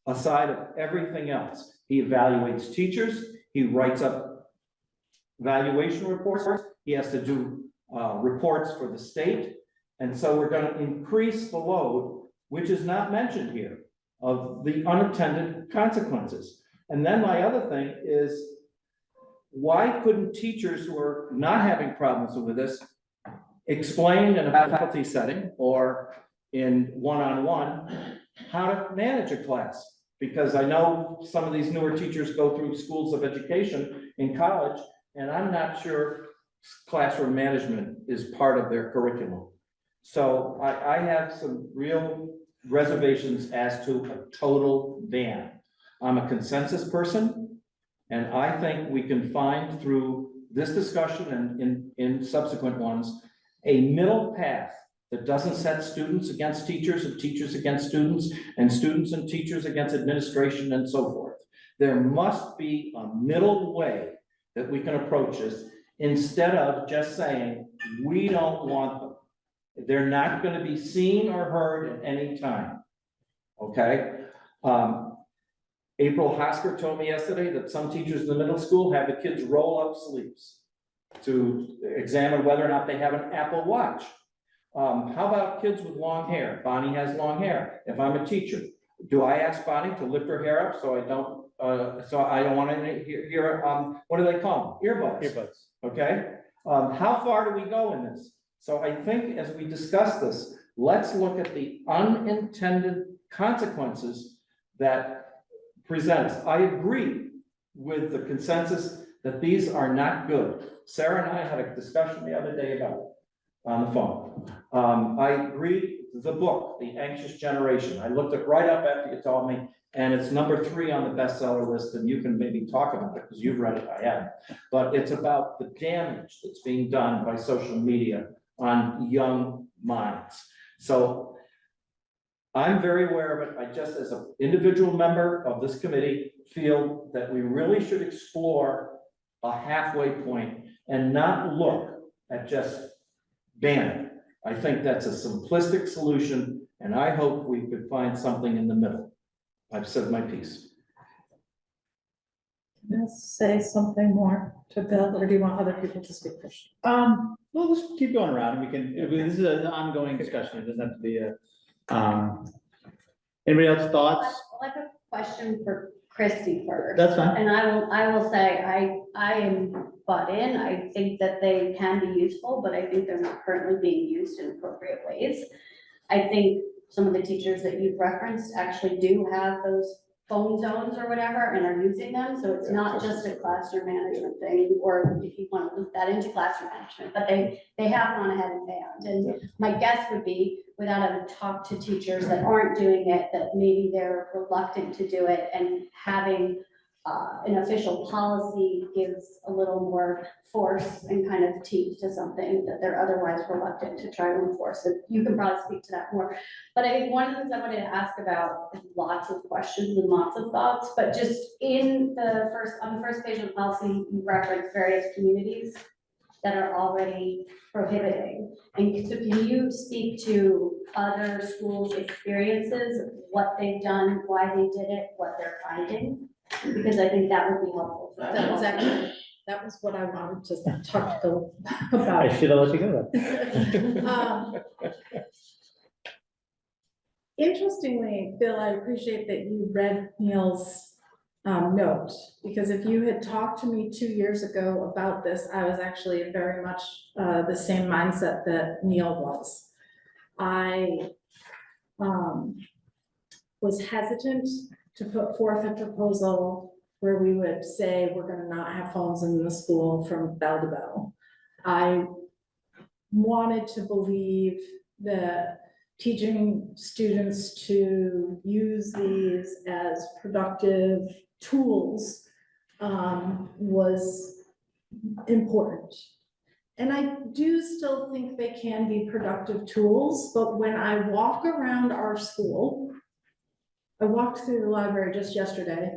aside of everything else. He evaluates teachers, he writes up evaluation reports, he has to do reports for the state, and so we're going to increase the load, which is not mentioned here, of the unintended consequences. And then my other thing is, why couldn't teachers who are not having problems with this explain in a faculty setting or in one-on-one how to manage a class? Because I know some of these newer teachers go through schools of education in college, and I'm not sure classroom management is part of their curriculum. So I have some real reservations as to a total ban. I'm a consensus person, and I think we can find through this discussion and in subsequent ones, a middle path that doesn't set students against teachers and teachers against students and students and teachers against administration and so forth. There must be a middle way that we can approach this instead of just saying, we don't want them. They're not gonna be seen or heard at any time, okay? April Hosker told me yesterday that some teachers in the middle school have the kids roll up sleeves to examine whether or not they have an Apple Watch. How about kids with long hair? Bonnie has long hair. If I'm a teacher, do I ask Bonnie to lift her hair up so I don't want to hear, what do they call them? Earbuds. Earbuds. Okay? How far do we go in this? So I think as we discuss this, let's look at the unintended consequences that presents. I agree with the consensus that these are not good. Sarah and I had a discussion the other day about it on the phone. I agree, the book, The Anxious Generation. I looked it right up after you told me, and it's number 3 on the bestseller list, and you can maybe talk about it because you've read it, I haven't. But it's about the damage that's being done by social media on young minds. So I'm very aware of it. I just, as an individual member of this committee, feel that we really should explore a halfway point and not look at just banning. I think that's a simplistic solution, and I hope we could find something in the middle. I've said my piece. Let's say something more to Bill, or do you want other people to speak first? Well, let's keep going around. We can, this is an ongoing discussion. It doesn't have to be a, anybody else thoughts? I have a question for Christy first. That's fine. And I will say, I am bought in. I think that they can be useful, but I think they're not currently being used in appropriate ways. I think some of the teachers that you've referenced actually do have those phone zones or whatever and are using them. So it's not just a classroom management thing, or if you want to loop that into classroom management, but they have gone ahead and banned. And my guess would be, without having talked to teachers that aren't doing it, that maybe they're reluctant to do it, and having an official policy gives a little more force and kind of teeth to something that they're otherwise reluctant to try to enforce. So you can probably speak to that more. But I think one of the things I wanted to ask about, lots of questions and lots of thoughts, but just on the first page of the policy, you reference various communities that are already prohibiting. And so can you speak to other schools' experiences, what they've done, why they did it, what they're finding? Because I think that would be helpful. That was what I wanted to talk to Bill about. I should have let you go then. Interestingly, Bill, I appreciate that you read Neil's note, because if you had talked to me 2 years ago about this, I was actually very much the same mindset that Neil was. I was hesitant to put forth a proposal where we would say we're gonna not have phones in the school from bell to bell. I wanted to believe that teaching students to use these as productive tools was important. And I do still think they can be productive tools, but when I walk around our school, I walked through the library just yesterday,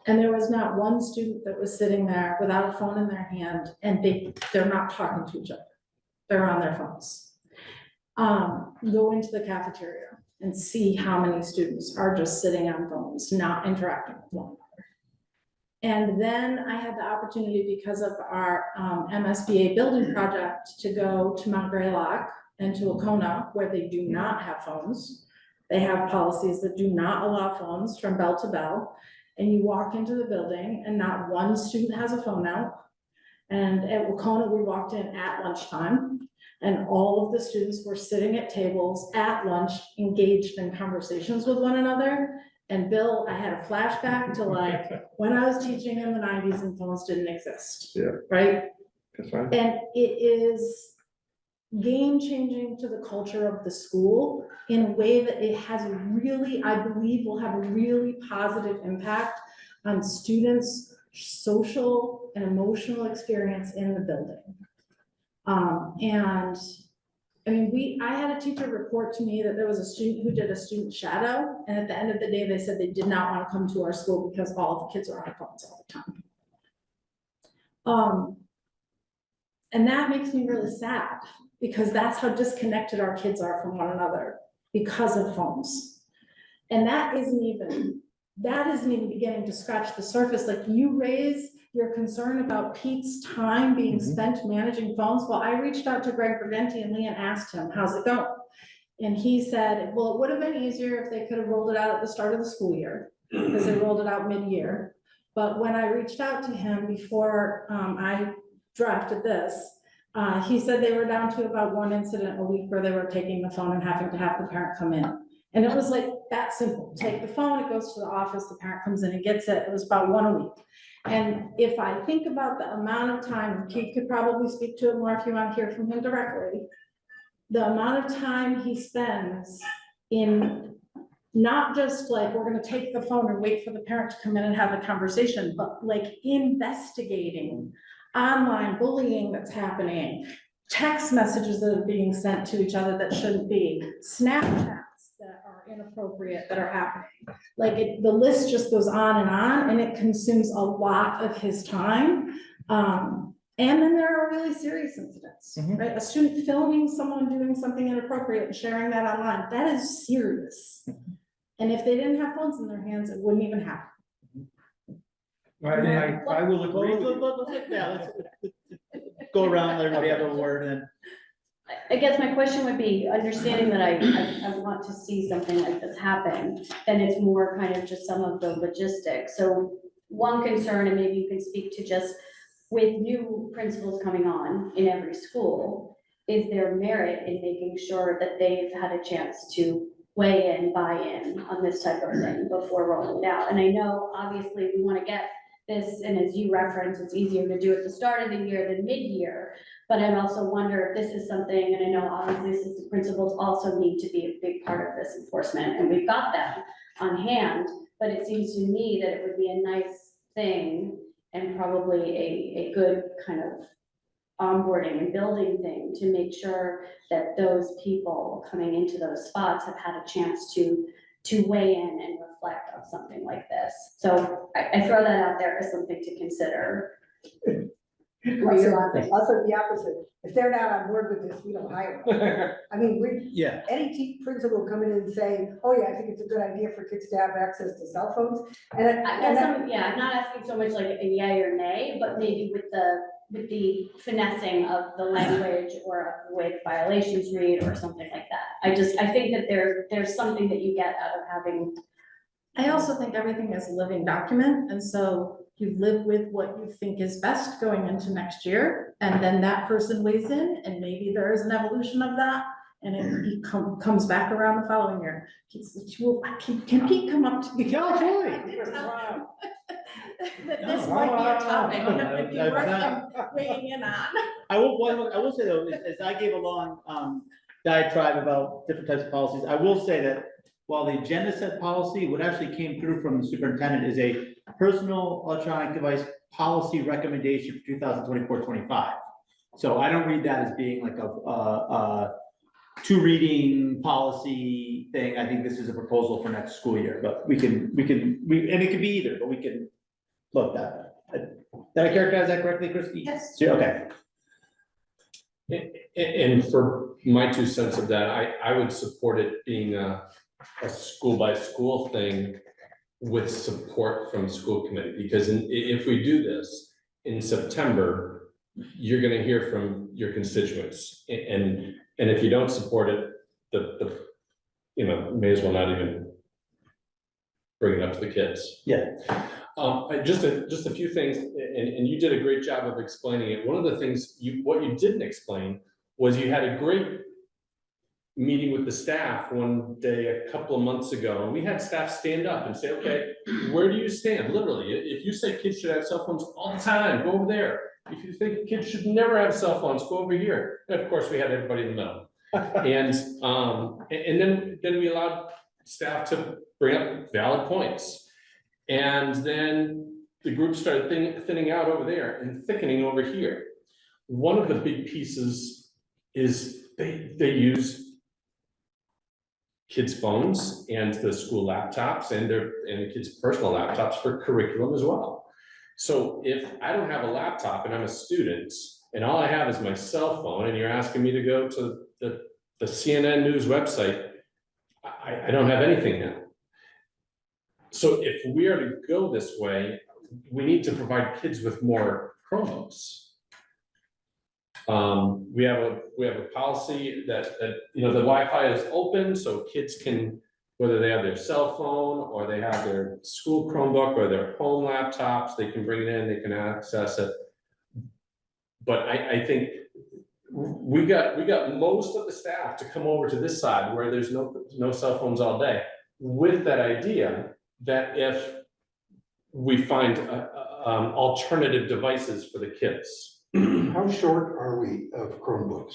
and there was not one student that was sitting there without a phone in their hand, and they're not talking to each other. They're on their phones. Go into the cafeteria and see how many students are just sitting on phones, not interacting with one another. And then I had the opportunity, because of our MSBA building project, to go to Mount Greylock and to Wacona, where they do not have phones. They have policies that do not allow phones from bell to bell. And you walk into the building and not one student has a phone out. And at Wacona, we walked in at lunchtime, and all of the students were sitting at tables at lunch, engaged in conversations with one another. And Bill, I had a flashback to like when I was teaching in the 90s and phones didn't exist. Yeah. Right? That's right. And it is game changing to the culture of the school in a way that it has a really, I believe, will have a really positive impact on students' social and emotional experience in the building. And I mean, I had a teacher report to me that there was a student who did a student shadow, and at the end of the day, they said they did not want to come to our school because all the kids are on phones all the time. And that makes me really sad, because that's how disconnected our kids are from one another because of phones. And that isn't even beginning to scratch the surface. Like, you raise your concern about Pete's time being spent managing phones. Well, I reached out to Greg Bergenti and Lee and asked him, how's it going? And he said, well, it would have been easier if they could have rolled it out at the start of the school year, because they rolled it out mid-year. But when I reached out to him before I drafted this, he said they were down to about one incident a week where they were taking the phone and having to have the parent come in. And it was like that simple. Take the phone, it goes to the office, the parent comes in and gets it. It was about one a week. And if I think about the amount of time, Pete could probably speak to it more if you want to hear from him directly, the amount of time he spends in not just like, we're going to take the phone and wait for the parent to come in and have a conversation, but like investigating online bullying that's happening, text messages that are being sent to each other that shouldn't be, Snapchats that are inappropriate that are happening. Like, the list just goes on, and it consumes a lot of his time. And then there are really serious incidents, right? A student filming someone doing something inappropriate and sharing that online, that is serious. And if they didn't have phones in their hands, it wouldn't even happen. I will agree with you. Let's go around, let everybody have a word, and I guess my question would be, understanding that I want to see something like this happen, then it's more kind of just some of the logistics. So one concern, and maybe you can speak to, just with new principals coming on in every school, is there merit in making sure that they've had a chance to weigh in, buy in on this type of thing before rolling it out? And I know, obviously, we want to get this, and as you reference, it's easier to do at the start of the year than mid-year. But I also wonder if this is something, and I know obviously assistant principals also need to be a big part of this enforcement, and we've got them on hand, but it seems to me that it would be a nice thing and probably a good kind of onboarding and building thing to make sure that those people coming into those spots have had a chance to weigh in and reflect on something like this. So I throw that out there as something to consider. Also the opposite, if they're not on board with this, we don't hire them. I mean, yeah. any principal come in and say, oh yeah, I think it's a good idea for kids to have access to cell phones. And I'm not asking so much like a yay or nay, but maybe with the finessing of the language or of the way the violations read or something like that. I think that there's something that you get out of having. I also think everything is a living document, and so you live with what you think is best going into next year, and then that person weighs in, and maybe there is an evolution of that, and it comes back around the following year. Can Pete come up to me? That this might be a topic that would be worth him weighing in on. I will say though, as I gave a long diatribe about different types of policies, I will say that while the agenda set policy, what actually came through from the superintendent is a personal electronic device policy recommendation for 2024-25. So I don't read that as being like a two reading policy thing. I think this is a proposal for next school year, but we and it could be either, but we can look that. Did I characterize that correctly, Christie? Yes. So, okay. And for my 2 cents of that, I would support it being a school by school thing with support from the school committee, because if we do this in September, you're gonna hear from your constituents, and if you don't support it, the may as well not even bring it up to the kids. Yeah. Just a few things, and you did a great job of explaining it. One of the things what you didn't explain was you had a great meeting with the staff one day a couple of months ago, and we had staff stand up and say, okay, where do you stand? Literally, if you say kids should have cell phones all the time, go over there. if you think kids should never have cell phones, go over here. And of course, we had everybody in the middle. And then we allowed staff to bring up valid points. And then the group started thinning out over there and thickening over here. One of the big pieces is they use kids' phones and the school laptops and the kids' personal laptops for curriculum as well. So if I don't have a laptop and I'm a student and all I have is my cell phone and you're asking me to go to the CNN News website, I don't have anything now. So if we are to go this way, we need to provide kids with more Chromebooks. We have a policy that the Wi-Fi is open, so kids can, whether they have their cell phone or they have their school Chromebook or their home laptops, they can bring it in, they can access it. But I think we got most of the staff to come over to this side where there's no cell phones all day, with that idea that if we find alternative devices for the kids. How short are we of Chromebooks?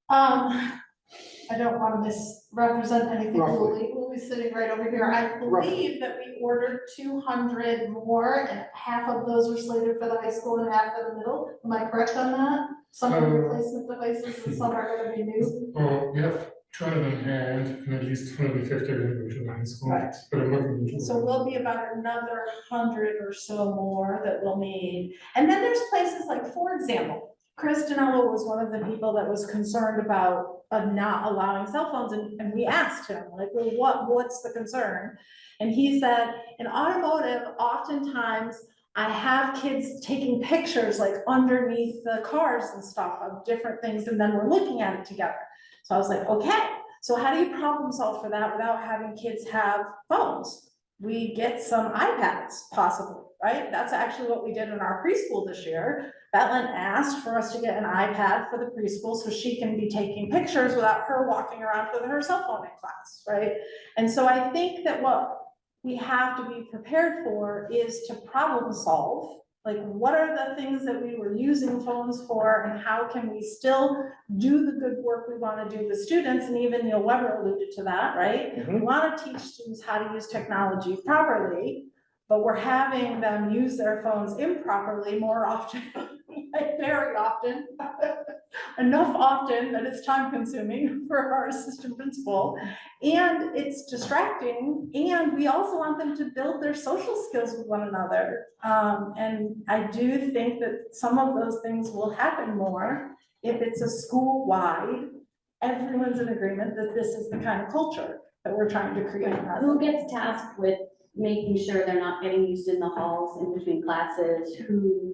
I don't want to misrepresent anything, Roughly. we'll be sitting right over here. I believe that we ordered 200 more, and half of those are slated for the high school and half for the middle. Am I correct on that? Some are replacement devices and some are gonna be new. Well, we have 200 in hand, and at least 150 are going to the high school. Right. But I'm looking into. So we'll be about another 100 or so more that we'll need. And then there's places like, for example, Chris Dinello was one of the people that was concerned about not allowing cell phones, and we asked him, like, well, what's the concern? And he said, in automotive, oftentimes I have kids taking pictures like underneath the cars and stuff of different things, and then we're looking at it together. So I was like, okay, so how do you problem solve for that without having kids have phones? We get some iPads possibly, right? That's actually what we did in our preschool this year. Bethlen asked for us to get an iPad for the preschool so she can be taking pictures without her walking around with her cell phone in class, right? And so I think that what we have to be prepared for is to problem solve. Like, what are the things that we were using phones for, and how can we still do the good work we want to do with students? And even Neil Weber alluded to that, right? We want to teach students how to use technology properly, but we're having them use their phones improperly more often, like very often, enough often that it's time consuming for our assistant principal. And it's distracting, and we also want them to build their social skills with one another. And I do think that some of those things will happen more if it's a school-wide, everyone's in agreement that this is the kind of culture that we're trying to create. Who gets tasked with making sure they're not getting used in the halls in between classes, who,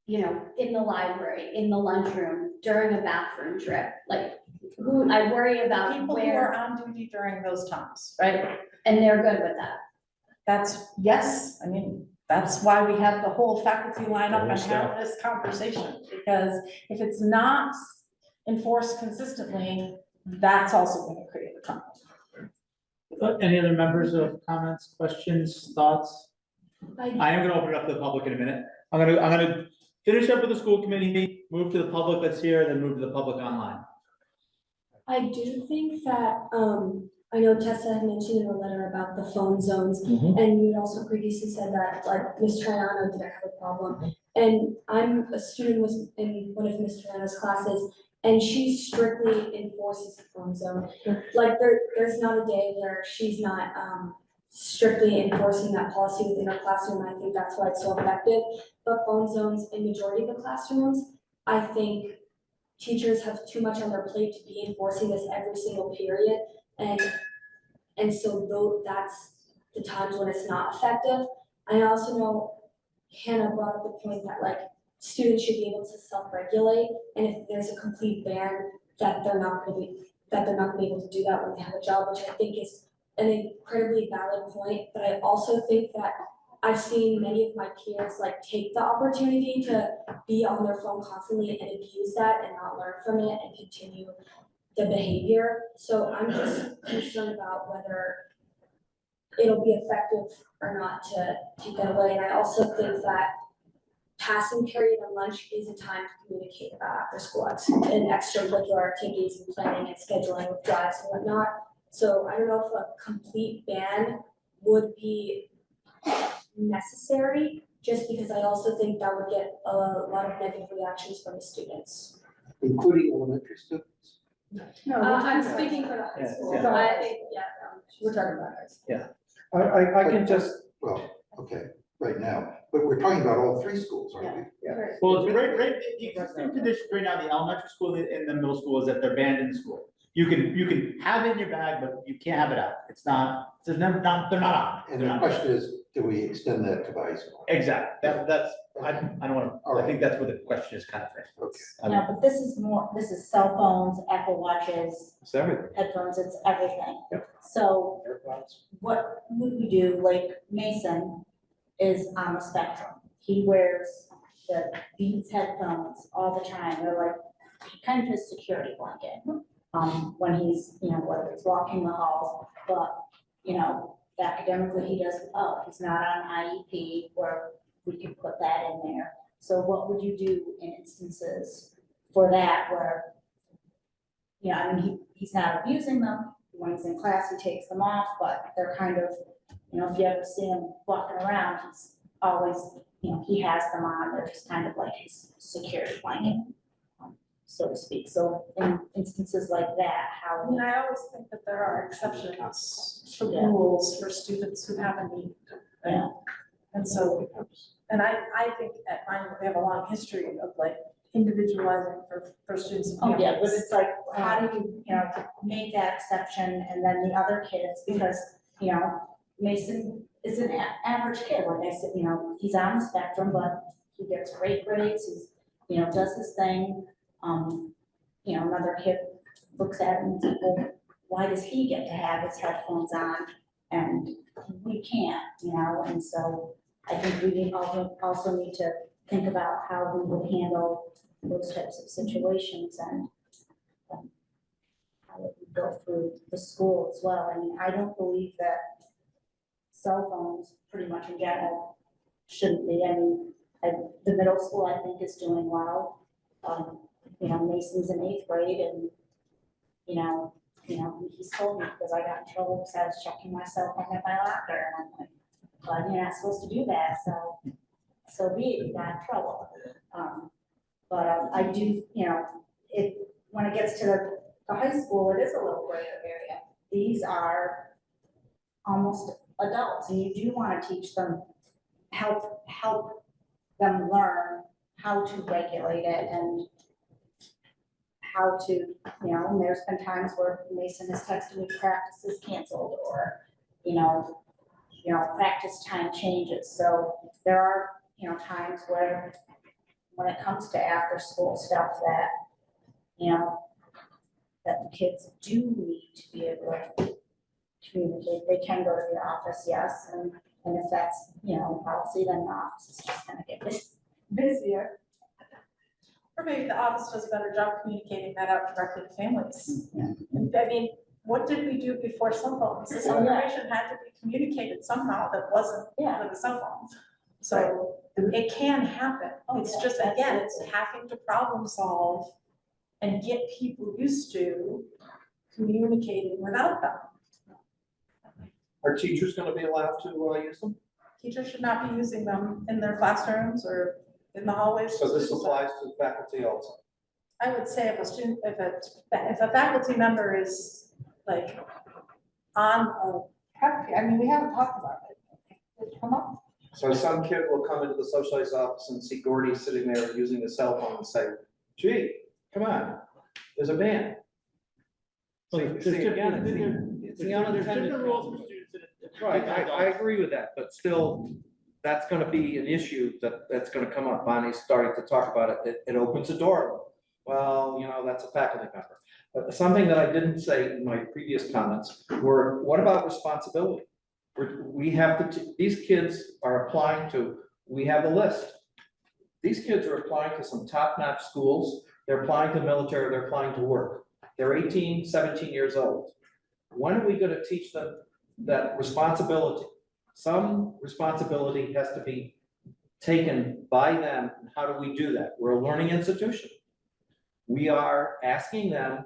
in the library, in the lunchroom, during a bathroom trip, like, who, I worry about People who are on duty during those times, right? and they're good with that. Yes, I mean, that's why we have the whole faculty lineup Whole and staff. have this conversation, because if it's not enforced consistently, that's also gonna create a conflict. Any other members of comments, questions, thoughts? I I am gonna open it up to the public in a minute. I'm gonna finish up with the school committee, move to the public that's here, then move to the public online. do think that, I know Tessa had mentioned in a letter about the phone zones, Mhm. and you had also previously said that, like, Ms. Triano didn't have a problem. And I'm a student was in one of Ms. Triano's classes, and she strictly enforces the phone zone. Like, there's not a day where she's not, strictly enforcing that policy within her classroom. I think that's why it's so effective. But phone zones in majority of the classrooms, I think teachers have too much on their plate to be enforcing this every single period. And so though that's the times when it's not effective. I also know Hannah brought up the point that, like, students should be able to self-regulate, and if there's a complete ban, that they're not gonna be able to do that when they have a job, which I think is an incredibly valid point. But I also think that I've seen many of my peers, like, take the opportunity to be on their phone constantly and abuse that and not learn from it and continue the behavior. So I'm just concerned about whether it'll be effective or not to take that away. And I also think that passing period and lunch is a time to communicate about after school and extracurricular activities and planning and scheduling with drives and whatnot. So I don't know if a complete ban would be necessary, just because I also think that would get a lot of negative reactions from the students. Including elementary students? No, I'm speaking for the high Yeah, school, yeah. I think, yeah. we're talking about ours. I can just, Well, okay, right now, but we're talking about all three schools, aren't we? Well, it's the existing conditions right now, the elementary school and the middle school is that they're banned in the school. You can have it in your bag, but you can't have it out. It's not, they're not on. And They're the not. question is, do we extend that to the high school? Exactly, that's, I don't wanna, All I right. think that's where the question is kind of thing. Okay. No, but this is cell phones, Apple Watches, it's everything. headphones, it's everything. Yep. So AirPods. what would we do, like Mason is on the spectrum. He wears the Beats headphones all the time, they're like kind of his security blanket. When he's, whether it's walking the halls, but, academically he does, he's not on IEP where we could put that in there. So what would you do in instances for that where, he's not abusing them, when he's in class, he takes them off, but they're kind of, if you ever see him walking around, he's always, he has them on, they're just kind of like his security blanket, so to speak. So in instances like that, I how, mean, I always think that there are exceptions to Yeah. rules for students who have a need. Yeah. And so, and I think at mine, we have a long history of like individualizing for students. and oh yeah, but families. it's like, how do you, make that exception and then the other kids, because, Mason is an average kid, like I said, he's on the spectrum, but he gets great grades, he's, does his thing. Another kid looks at him and says, well, why does he get to have his headphones on and we can't, and so I think we also need to think about how we would handle those types of situations and how it would go through the school as well. I mean, I don't believe that cell phones, pretty much in general, shouldn't be. I mean, the middle school, I think, is doing well. Mason's in 8th grade and, he's told me, because I got in trouble because I was checking my cell phone at my locker, and I'm like, well, you're not supposed to do that, so be it, you got in trouble. I do, when it gets to the high school, it is a little grayer area. These are almost adults, and you do want to teach them, help them learn how to regulate it and how to, and there's been times where Mason has texted me practices canceled or, practice time changes. So there are, times where when it comes to after school stuff that, that the kids do need to be able to communicate. They can go to the office, yes, and if that's, policy, then the office is just gonna get busier. Or maybe the office does a better job communicating that out directly to families. I mean, what did we do before cell phones? This information had to be communicated somehow that wasn't with the cell phones. So it can happen. It's just, again, it's having to problem solve and get people used to communicating without them. Are teachers gonna be allowed to use them? Teachers should not be using them in their classrooms or in the hallways. So this applies to faculty also? I would say if a student, if a faculty member is like on a prep, we haven't talked about it. Come up. So some kid will come into the socialized office and see Gordy sitting there using a cell phone and say, gee, come on, there's a ban. See, again, it's the unintended. Different rules for students. Right, I agree with that, but still, that's gonna be an issue that's gonna come up. Bonnie's starting to talk about it. It opens a door. Well, that's a faculty member. But something that I didn't say in my previous comments were, what about responsibility? We have to, these kids are applying to, we have a list. These kids are applying to some top-notch schools. They're applying to military, they're applying to work. They're 18, 17 years old. When are we gonna teach them that responsibility? Some responsibility has to be taken by them. How do we do that? We're a learning institution. We are asking them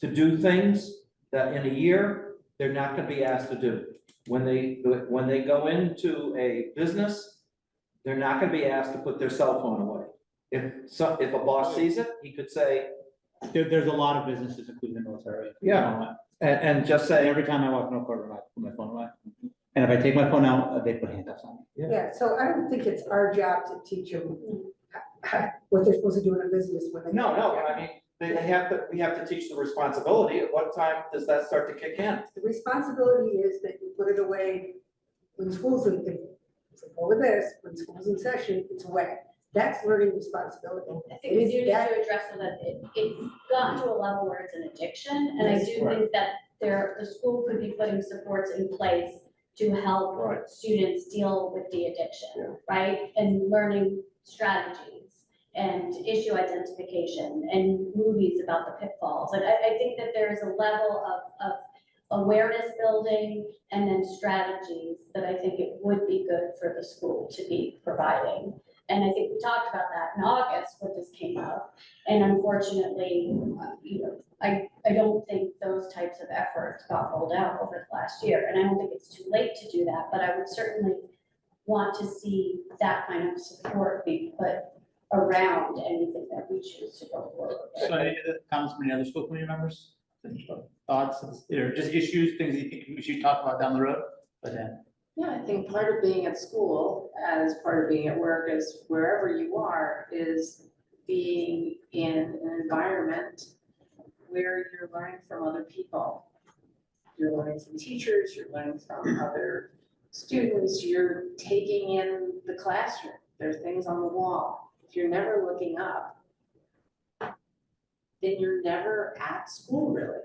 to do things that in a year, they're not gonna be asked to do. When they go into a business, they're not gonna be asked to put their cell phone away. If a boss sees it, he could say, There's a lot of businesses, including the military. Yeah. and just say, Every time I walk in a corner, I put my phone away. And if I take my phone out, they put handcuffs on me. Yeah, so I don't think it's our job to teach them what they're supposed to do in a business when they. no, I mean, we have to teach the responsibility. At what time does that start to kick in? The responsibility is that you put it away when school's in, over this, when school's in session, it's away. That's learning responsibility. I think we do need to address so that it's gotten to a level where it's an addiction, and I do think that the school could be putting supports in place to help Right. students deal with the addiction, right? And learning strategies and issue identification and movies about the pitfalls. And I think that there is a level of awareness building and then strategies that I think it would be good for the school to be providing. And I think we talked about that in August when this came up. And unfortunately, I don't think those types of efforts got rolled out over the last year. And I don't think it's too late to do that, but I would certainly want to see that kind of support be put around anything that we choose to go forward with. So any other comments from any other school committee members? Thoughts, or just issues, things you think we should talk about down the road? But then, Yeah, I think part of being at school, as part of being at work, is wherever you are, is being in an environment where you're learning from other people. You're learning from teachers, you're learning from other students, you're taking in the classroom. There are things on the wall. If you're never looking up, then you're never at school, really.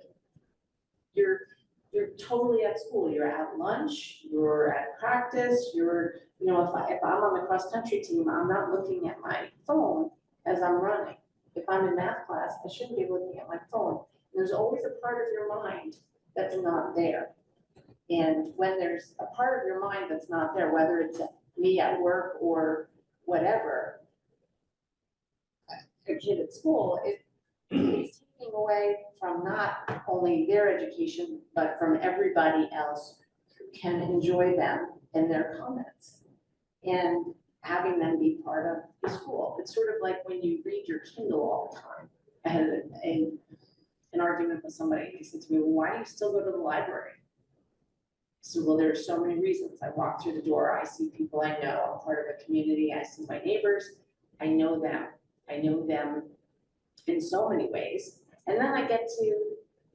You're totally at school. You're at lunch, you're at practice, you're, if I'm on the cross-country team, I'm not looking at my phone as I'm running. If I'm in math class, I shouldn't be looking at my phone. There's always a part of your mind that's not there. And when there's a part of your mind that's not there, whether it's me at work or whatever, a kid at school, it's taking away from not only their education, but from everybody else who can enjoy them and their comments. And having them be part of the school. It's sort of like when you read your Kindle all the time. I had an argument with somebody, he said to me, well, why do you still go to the library? So, well, there are so many reasons. I walk through the door, I see people I know, I'm part of a community, I see my neighbors, I know them in so many ways. And then I get to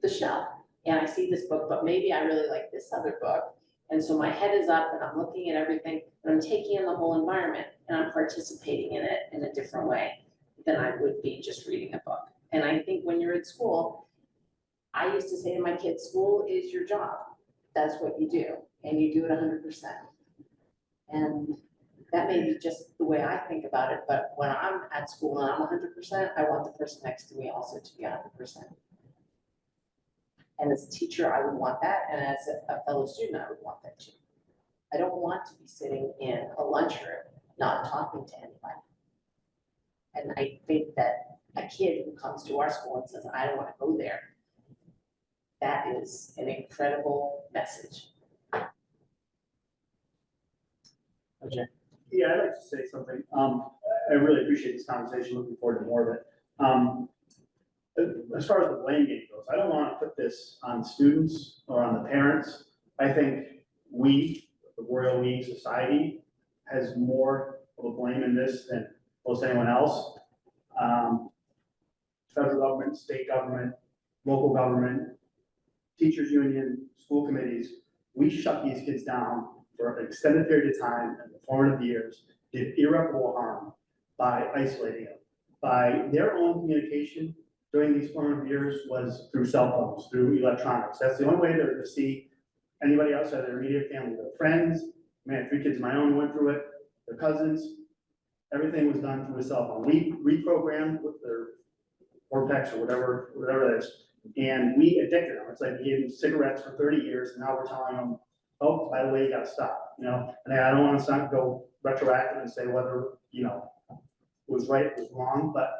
the shelf and I see this book, but maybe I really like this other book. And so my head is up and I'm looking at everything and I'm taking in the whole environment and I'm participating in it in a different way than I would be just reading a book. And I think when you're at school, I used to say to my kids, school is your job. That's what you do. And you do it 100%. And that may be just the way I think about it, but when I'm at school and I'm 100%, I want the person next to me also to be 100%. And as a teacher, I would want that, and as a fellow student, I would want that too. I don't want to be sitting in a lunchroom, not talking to anybody. And I think that a kid who comes to our school and says, I don't want to go there, that is an incredible message. okay. Yeah, I'd like to say something. I really appreciate this conversation, looking forward to more of it. As far as the blame game goes, I don't want to put this on students or on the parents. I think we, the Royal League Society, has more of a blame in this than most anyone else. Federal government, state government, local government, teachers union, school committees, we shut these kids down for an extended period of time in the formative years, did irreparable harm by isolating them. By their own communication during these formative years was through cell phones, through electronics. That's the only way they're to see anybody outside their immediate family, their friends. I had 3 kids of my own who went through it, their cousins. Everything was done through a cell phone. We reprogrammed with their Vortex or whatever it is, and we addicted them. It's like we gave them cigarettes for 30 years, and now we're telling them, oh, by the way, you gotta stop, And I don't want to go retroactive and say whether, you know, it was right, it was wrong, but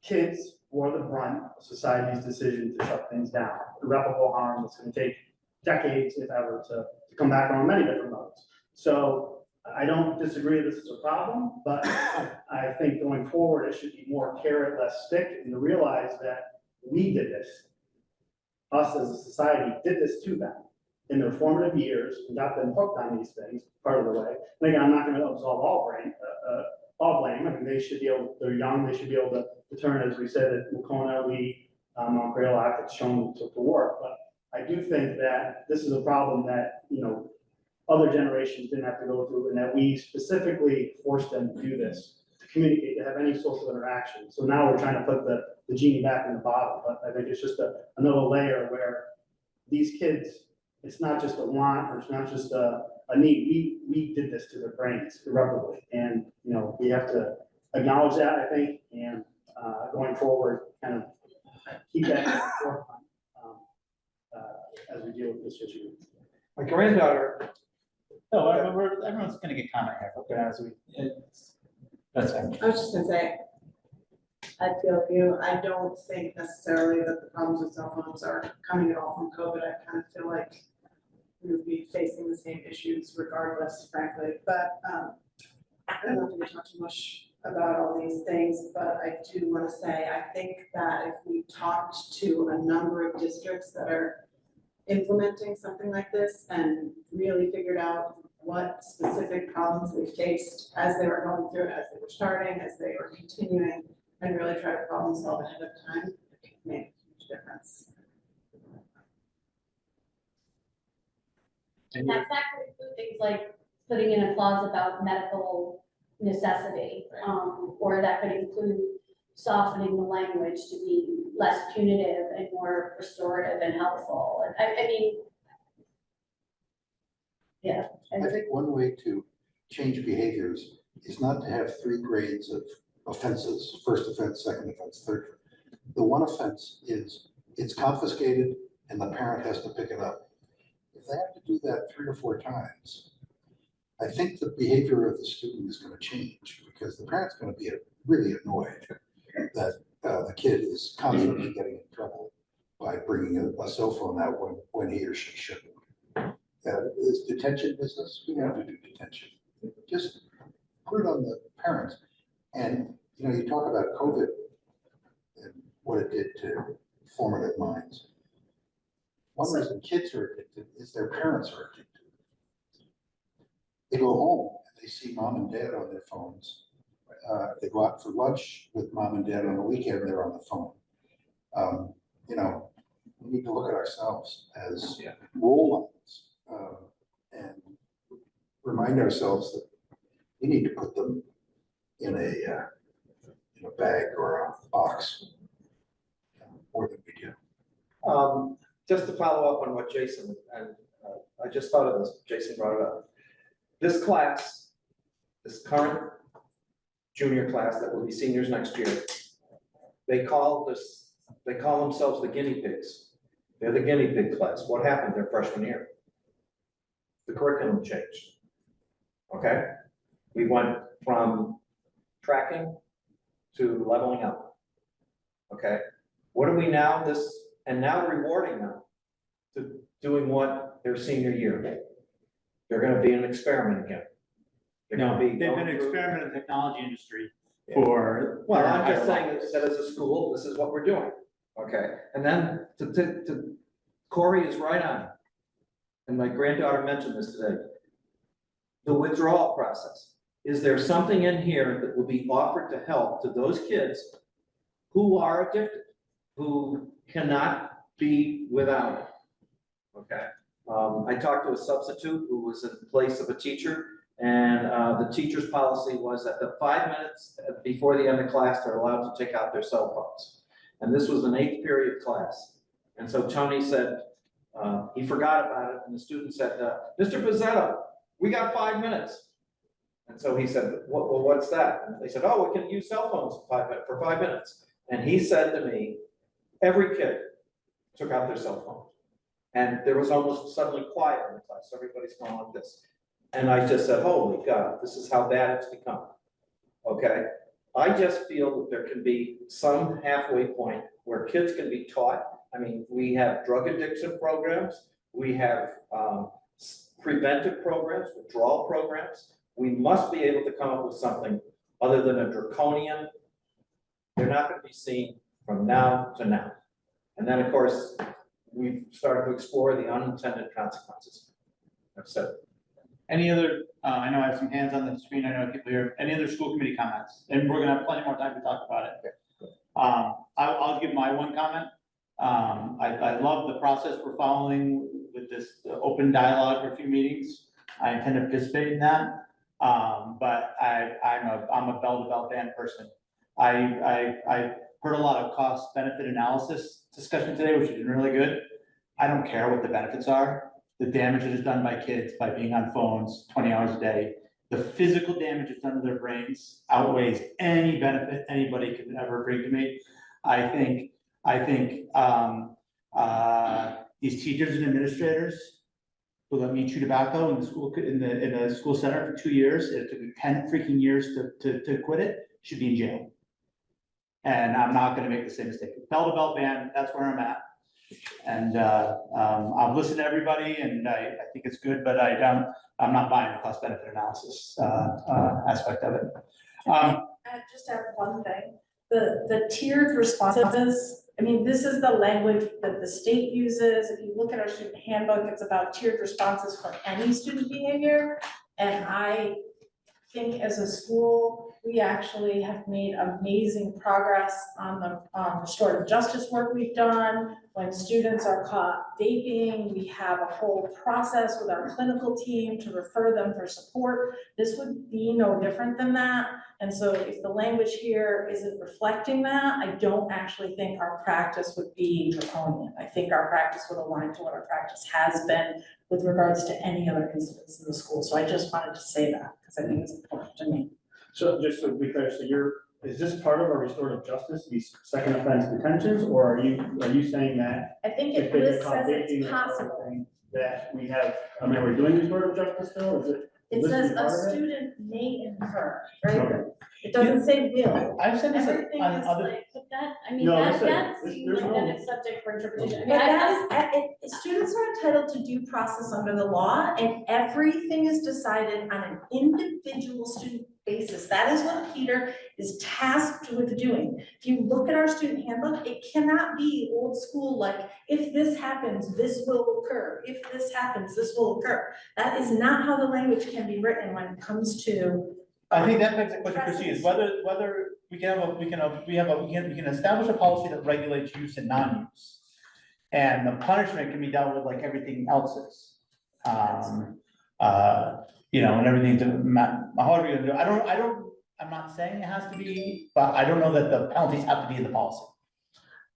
kids bore the brunt of society's decision to shut things down. Irreparable harm that's gonna take decades, if ever, to come back on many different levels. So I don't disagree this is a problem, but I think going forward, it should be more carrot, less stick, and to realize that we did this. Us as a society did this to them in their formative years and got them hooked on these things part of the way. And again, I'm not gonna absolve all blame. I mean, they should be able, they're young, they should be able to turn, as we said, at Wacona, Lee, Mount Greylock, it's shown to work. But I do think that this is a problem that, you know, other generations didn't have to go through, and that we specifically forced them to do this, to communicate, to have any social interaction. So now we're trying to put the genie back in the bottle, but I think it's just another layer where these kids, it's not just a want, or it's not just a need. We did this to their brains irreparably, and, you know, we have to acknowledge that, I think, and going forward, kind of keep that in the forefront as we deal with this issue. My granddaughter, No, everyone's gonna get comment here, okay, as that's fine. I was just gonna say, I feel you, I don't think necessarily that the problems with cell phones are coming at all from COVID. I kind of feel like we would be facing the same issues regardless, frankly, but, I don't know if we talk too much about all these things, but I do wanna say, I think that if we talked to a number of districts that are implementing something like this and really figured out what specific problems they faced as they were going through it, as they were starting, as they were continuing, and really try to problem solve ahead of time, it can make a huge difference. And that could include things like putting in a clause about medical necessity, or that could include softening the language to be less punitive and more restorative and helpful. I mean, yeah. I think one way to change behaviors is not to have 3 grades of offenses, first offense, second offense, third. The one offense is it's confiscated and the parent has to pick it up. If they have to do that 3 or 4 times, I think the behavior of the student is going to change, because the parent's going to be really annoyed that the kid is constantly getting in trouble by bringing a cell phone out when he or she shouldn't. Is detention business? We have to do detention. Just put it on the parents. And, you know, you talk about COVID and what it did to formative minds. One reason kids are addicted is their parents are addicted. They go home and they see mom and dad on their phones. They go out for lunch with mom and dad on the weekend, they're on the phone. You know, we need to look at ourselves as role models and remind ourselves that we need to put them in a bag or a box more than we do. just to follow up on what Jason, and I just thought of this, Jason brought it up. This class, this current junior class that will be seniors next year, they call themselves the guinea pigs. They're the guinea pig class. What happened their freshman year? The curriculum changed. Okay? We went from tracking to leveling up. Okay? What are we now, now rewarding them to doing what their senior year? They're gonna be an experiment again. They're gonna be They've been going an through- experiment in the technology industry for. Well, their I'm just entire saying lives. that as a school, this is what we're doing, okay? And then Corey is right on. And my granddaughter mentioned this today. The withdrawal process. Is there something in here that will be offered to help to those kids who are addicted, who cannot be without it? Okay? I talked to a substitute who was in place of a teacher, and the teacher's policy was that the 5 minutes before the end of class, they're allowed to take out their cell phones. And this was an 8th period class. And so Tony said, he forgot about it, and the student said, Mr. Pizzetto, we got 5 minutes. And so he said, well, what's that? And they said, oh, we can use cell phones for 5 minutes. And he said to me, every kid took out their cell phone. And there was almost suddenly quiet in the class. Everybody's going like this. And I just said, holy God, this is how bad it's become. Okay? I just feel that there can be some halfway point where kids can be taught. I mean, we have drug addiction programs, we have preventive programs, withdrawal programs. We must be able to come up with something other than a draconian. They're not going to be seen from now to now. And then, of course, we've started to explore the unintended consequences. That's it. Any other, I know I have some hands on the screen, I know people here, any other school committee comments? And we're gonna have plenty more time to talk about it. I'll give my one comment. I love the process we're following with this open dialogue for a few meetings. I intend to participate in that. But I'm a bell-to-bell band person. I heard a lot of cost benefit analysis discussion today, which is really good. I don't care what the benefits are. The damage that is done by kids by being on phones 20 hours a day, the physical damage that's done to their brains outweighs any benefit anybody could ever bring to me. I think these teachers and administrators who let me chew tobacco in the school center for 2 years, it took me 10 freaking years to quit it, should be in jail. And I'm not gonna make the same mistake. Bell to bell ban, that's where I'm at. And I've listened to everybody and I think it's good, but I'm not buying the cost benefit analysis aspect of it. I just have one thing, the tiered responses, I mean, this is the language that the state uses. If you look at our student handbook, it's about tiered responses for any student behavior. And I think as a school, we actually have made amazing progress on the restorative justice work we've done. When students are caught vaping, we have a whole process with our clinical team to refer them for support. This would be no different than that. And so if the language here isn't reflecting that, I don't actually think our practice would be draconian. I think our practice would align to what our practice has been with regards to any other incidents in the school. So I just wanted to say that because I think it's important to me. So just to be clear, so is this part of our restorative justice, these second offense detentions, or are you saying that? I think if it they get lists caught says it's vaping or possible. something, that we have, I mean, we're doing restorative justice still, is it? It this says is part a of it? student may incur, right? Okay. It doesn't say will. I've said this Everything on is other. like, But that, I mean, No, that listen, seems there's like no- then it's subject for interpretation. I But mean, that is, students are entitled to due process under the law, and everything is decided on an individual student basis. That is what Peter is tasked with doing. If you look at our student handbook, it cannot be old school, like, if this happens, this will occur. If this happens, this will occur. That is not how the language can be written when it comes to. I think that begs the question, Chrissy, is whether we can establish a policy that regulates use and non-use. And the punishment can be dealt with like everything else is. And everything however you're gonna do, I'm not saying it has to be, but I don't know that the penalties have to be in the policy.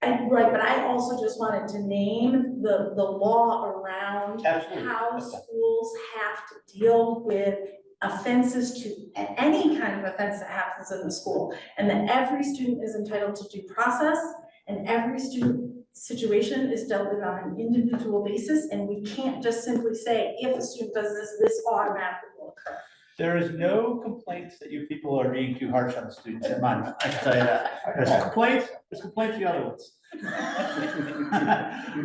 And right, but I also just wanted to name the law around Absolutely. how schools have to deal with offenses to any kind of offense that happens in the school. And that every student is entitled to due process and every student situation is dealt with on an individual basis. And we can't just simply say, if a student does this, this automatically will occur. There is no complaints that you people are being too harsh on the students at mine, I can tell you that. There's complaints the other ones.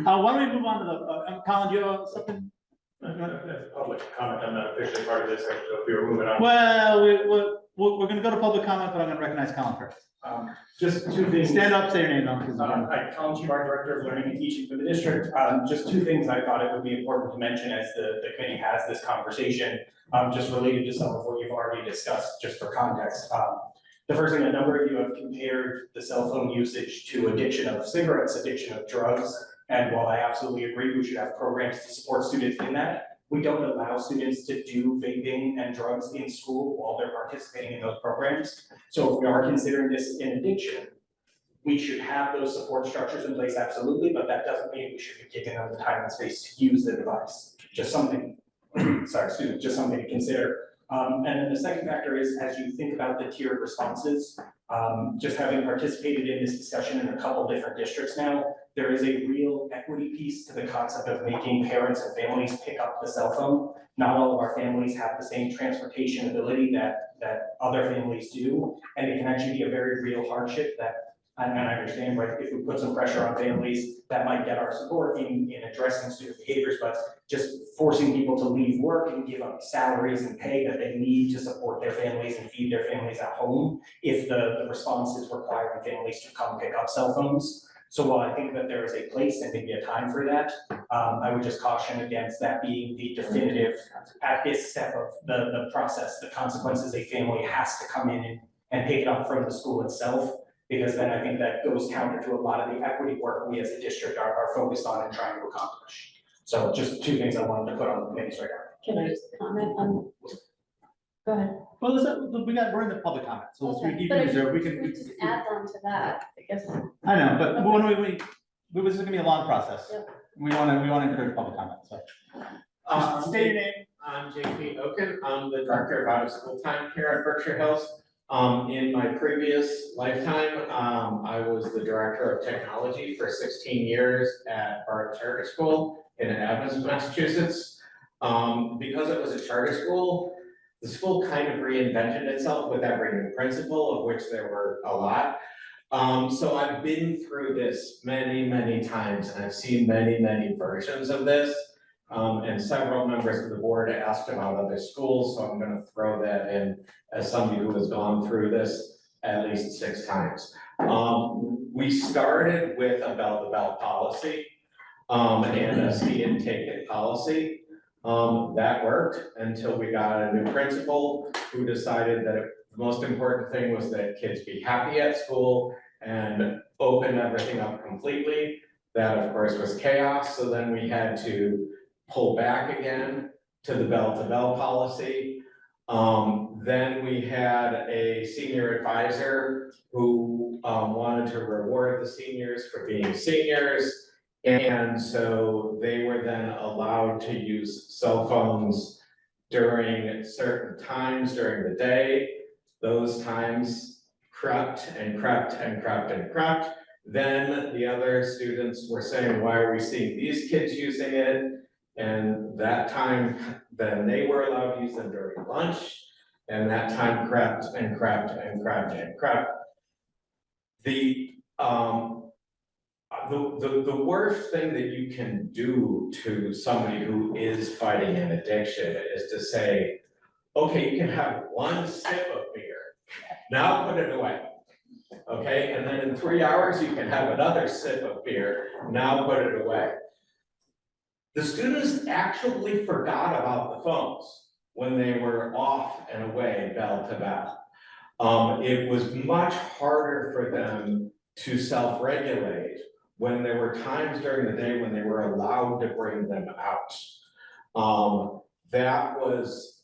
Why don't we move on to the, Colin, do you have something? That's public comment, I'm not officially part of this, so if we were moving on. Well, we're gonna go to public comment, but I'm gonna recognize Colin first. Just two things. Stand up, say your name. Hi, Colin Chibar, Director of Learning and Teaching for the district. Just two things I thought it would be important to mention as the committee has this conversation, just related to some of what you've already discussed, just for context. The first thing, a number of you have compared the cell phone usage to addiction of cigarettes, addiction of drugs. And while I absolutely agree we should have programs to support students in that, we don't allow students to do vaping and drugs in school while they're participating in those programs. So if we are considering this an addiction, we should have those support structures in place, absolutely, but that doesn't mean we should be given them the time and space to use the device. Just something, just something to consider. And then the second factor is, as you think about the tiered responses, just having participated in this discussion in a couple different districts now, there is a real equity piece to the concept of making parents and families pick up the cell phone. Not all of our families have the same transportation ability that other families do, and it can actually be a very real hardship that, and I understand, right, if we put some pressure on families, that might get our support in addressing student behaviors, but just forcing people to leave work and give up salaries and pay that they need to support their families and feed their families at home, if the response is requiring families to come pick up cell phones. So while I think that there is a place and maybe a time for that, I would just caution against that being the definitive at this step of the process, the consequences a family has to come in and pick it up from the school itself. Because then I think that goes counter to a lot of the equity work we as a district are focused on and trying to accomplish. So just two things I wanted to put on the mix right now. Can I just comment on? Go ahead. Well, we're in the public comment, so let's Okay, keep but it if reserved. We we can. just add on to that, I guess. I know, but when this is gonna be a long process. Yep. We wanna encourage public comment, so. Just state your name. I'm JP Oken. I'm the director of out of school time here at Berkshire Hills. In my previous lifetime, I was the director of technology for 16 years at our charter school in Adams, Massachusetts. Because it was a charter school, the school kind of reinvented itself with every new principal, of which there were a lot. So I've been through this many, many times, and I've seen many, many versions of this. And several members of the board asked about other schools, so I'm gonna throw that in as somebody who has gone through this at least 6 times. We started with a bell-to-bell policy, and a ski and take it policy. That worked until we got a new principal who decided that the most important thing was that kids be happy at school and open everything up completely. That, of course, was chaos, so then we had to pull back again to the bell-to-bell policy. Then we had a senior advisor who wanted to reward the seniors for being seniors. And so they were then allowed to use cell phones during certain times during the day. Those times crept and crept and crept and crept. Then the other students were saying, why are we seeing these kids using it? And that time, then they were allowed to use them during lunch. And that time crept and crept and crept and crept. The worst thing that you can do to somebody who is fighting an addiction is to say, okay, you can have one sip of beer, now put it away. Okay, and then in 3 hours, you can have another sip of beer, now put it away. The students actually forgot about the phones when they were off and away bell to bell. It was much harder for them to self-regulate when there were times during the day when they were allowed to bring them out. That was,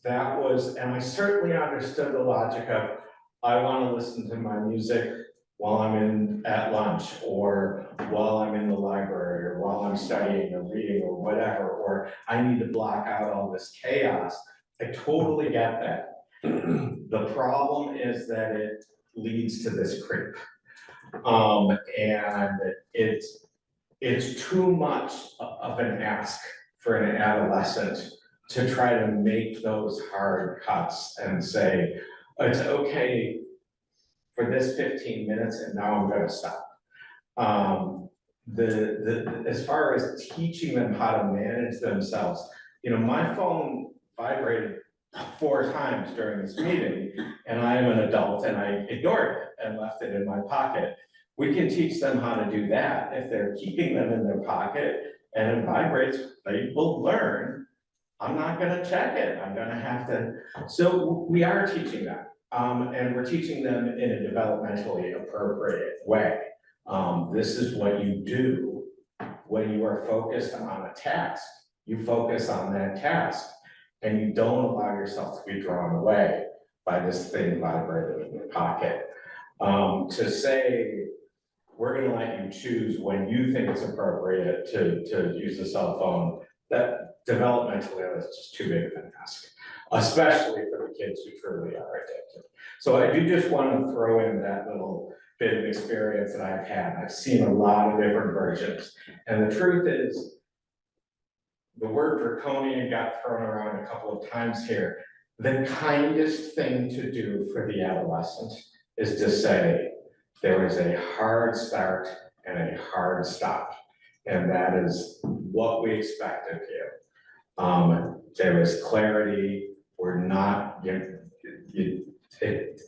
and I certainly understood the logic of, I want to listen to my music while I'm at lunch, or while I'm in the library, or while I'm studying or reading or whatever, or I need to block out all this chaos. I totally get that. The problem is that it leads to this creep. And it's too much of an ask for an adolescent to try to make those hard cuts and say, it's okay for this 15 minutes and now I'm gonna stop. As far as teaching them how to manage themselves, my phone vibrated 4 times during this meeting, and I am an adult and I ignored it and left it in my pocket. We can teach them how to do that. If they're keeping them in their pocket and it vibrates, they will learn, I'm not gonna check it, I'm gonna have to. So we are teaching them, and we're teaching them in a developmentally appropriate way. This is what you do when you are focused on a task. You focus on that task and you don't allow yourself to be drawn away by this thing vibrating in your pocket. To say, we're gonna let you choose when you think it's appropriate to use a cell phone, that developmentally is just too big of an ask. especially for the kids who truly are addicted. So I do just want to throw in that little bit of experience that I've had. I've seen a lot of different versions. And the truth is, the word draconian got thrown around a couple of times here. The kindest thing to do for the adolescent is to say, there is a hard start and a hard stop. And that is what we expect of you. There is clarity. We're not, that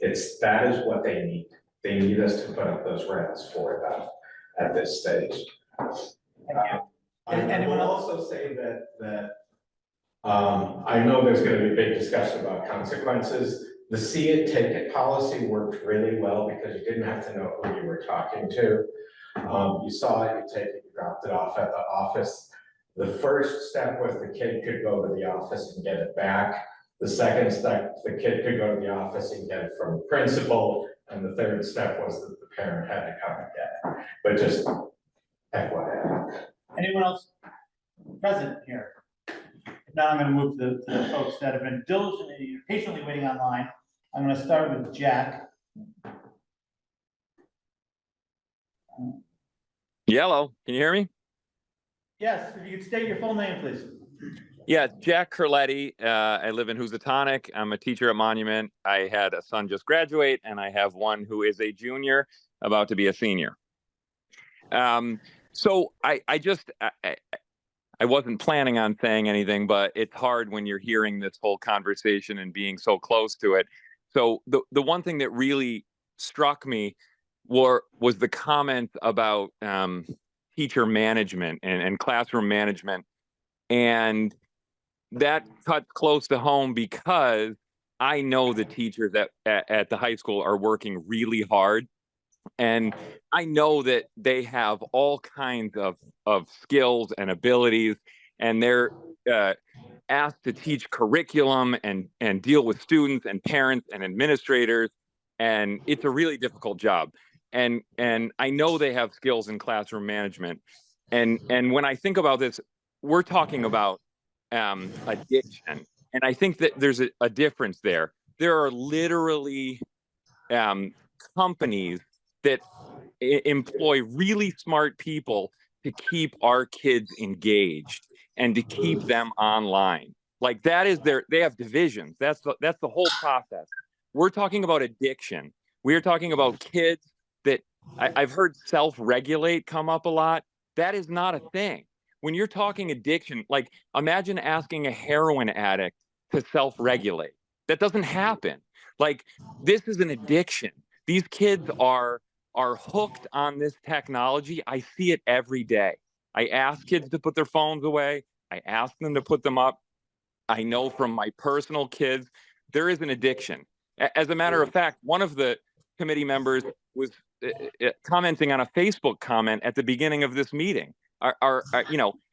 is what they need. They need us to put up those rails for them at this stage. I will also say that I know there's going to be a big discussion about consequences. The see it, take it policy worked really well because you didn't have to know who you were talking to. You saw it, you take it, you dropped it off at the office. The first step was the kid could go to the office and get it back. The second step, the kid could go to the office and get it from the principal. And the third step was that the parent had to come and get it. But just FYI. Anyone else present here? Now I'm gonna move to the folks that have been diligently, patiently waiting online. I'm gonna start with Jack. Yellow, can you hear me? Yes, if you could state your full name, please. Yeah, Jack Curletti. I live in Housatonic. I'm a teacher at Monument. I had a son just graduate, and I have one who is a junior, about to be a senior. So I wasn't planning on saying anything, but it's hard when you're hearing this whole conversation and being so close to it. So the one thing that really struck me was the comment about teacher management and classroom management. And that cuts close to home because I know the teachers at the high school are working really hard. And I know that they have all kinds of skills and abilities, and they're asked to teach curriculum and deal with students and parents and administrators. And it's a really difficult job. And I know they have skills in classroom management. And when I think about this, we're talking about addiction. And I think that there's a difference there. There are literally companies that employ really smart people to keep our kids engaged and to keep them online. Like that is they have divisions. That's the whole process. We're talking about addiction. We are talking about kids that I've heard self-regulate come up a lot. That is not a thing. When you're talking addiction, like imagine asking a heroin addict to self-regulate. That doesn't happen. Like this is an addiction. These kids are hooked on this technology. I see it every day. I ask kids to put their phones away. I ask them to put them up. I know from my personal kids, there is an addiction. As a matter of fact, one of the committee members was commenting on a Facebook comment at the beginning of this meeting.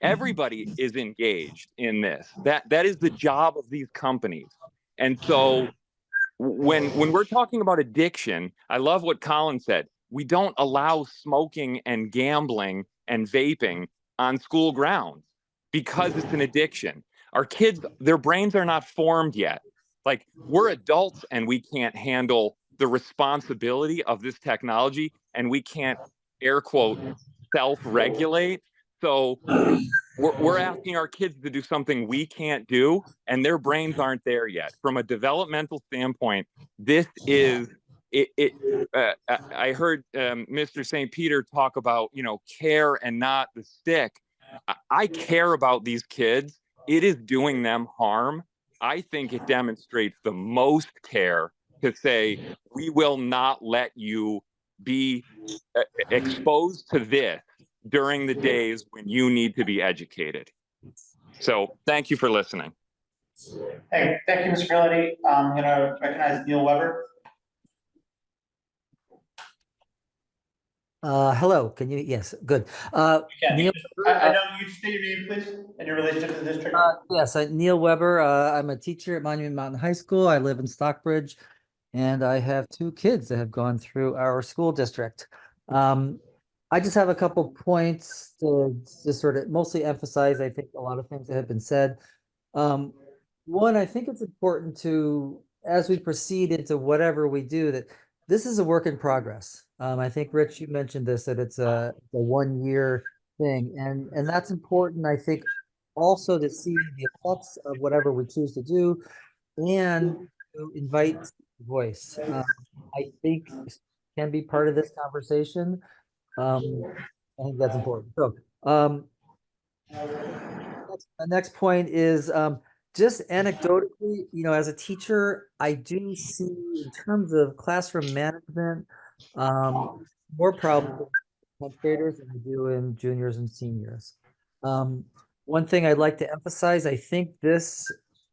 Everybody is engaged in this. That is the job of these companies. And so when we're talking about addiction, I love what Colin said. We don't allow smoking and gambling and vaping on school grounds because it's an addiction. Our kids, their brains are not formed yet. Like we're adults and we can't handle the responsibility of this technology and we can't, air quote, self-regulate. So we're asking our kids to do something we can't do, and their brains aren't there yet. From a developmental standpoint, this is I heard Mr. St. Peter talk about care and not the stick. I care about these kids. It is doing them harm. I think it demonstrates the most care to say we will not let you be exposed to this during the days when you need to be educated. So thank you for listening. Hey, thank you, Mr. Curletti. I'm gonna recognize Neil Weber. Hello, can you, yes, good. Neil, I know you state your name, please, and your relationship to the district. yes, Neil Weber. I'm a teacher at Monument Mountain High School. I live in Stockbridge, and I have 2 kids that have gone through our school district. I just have a couple points to just sort of mostly emphasize, I think, a lot of things that have been said. One, I think it's important to, as we proceed into whatever we do, that this is a work in progress. I think, Rich, you mentioned this, that it's a 1 year thing, and that's important, I think, also to see the effects of whatever we choose to do and to invite voice. I think can be part of this conversation. I think that's important. So, the next point is just anecdotally, as a teacher, I do see in terms of classroom management, more problems with 10th graders than I do in juniors and seniors. One thing I'd like to emphasize, I think this,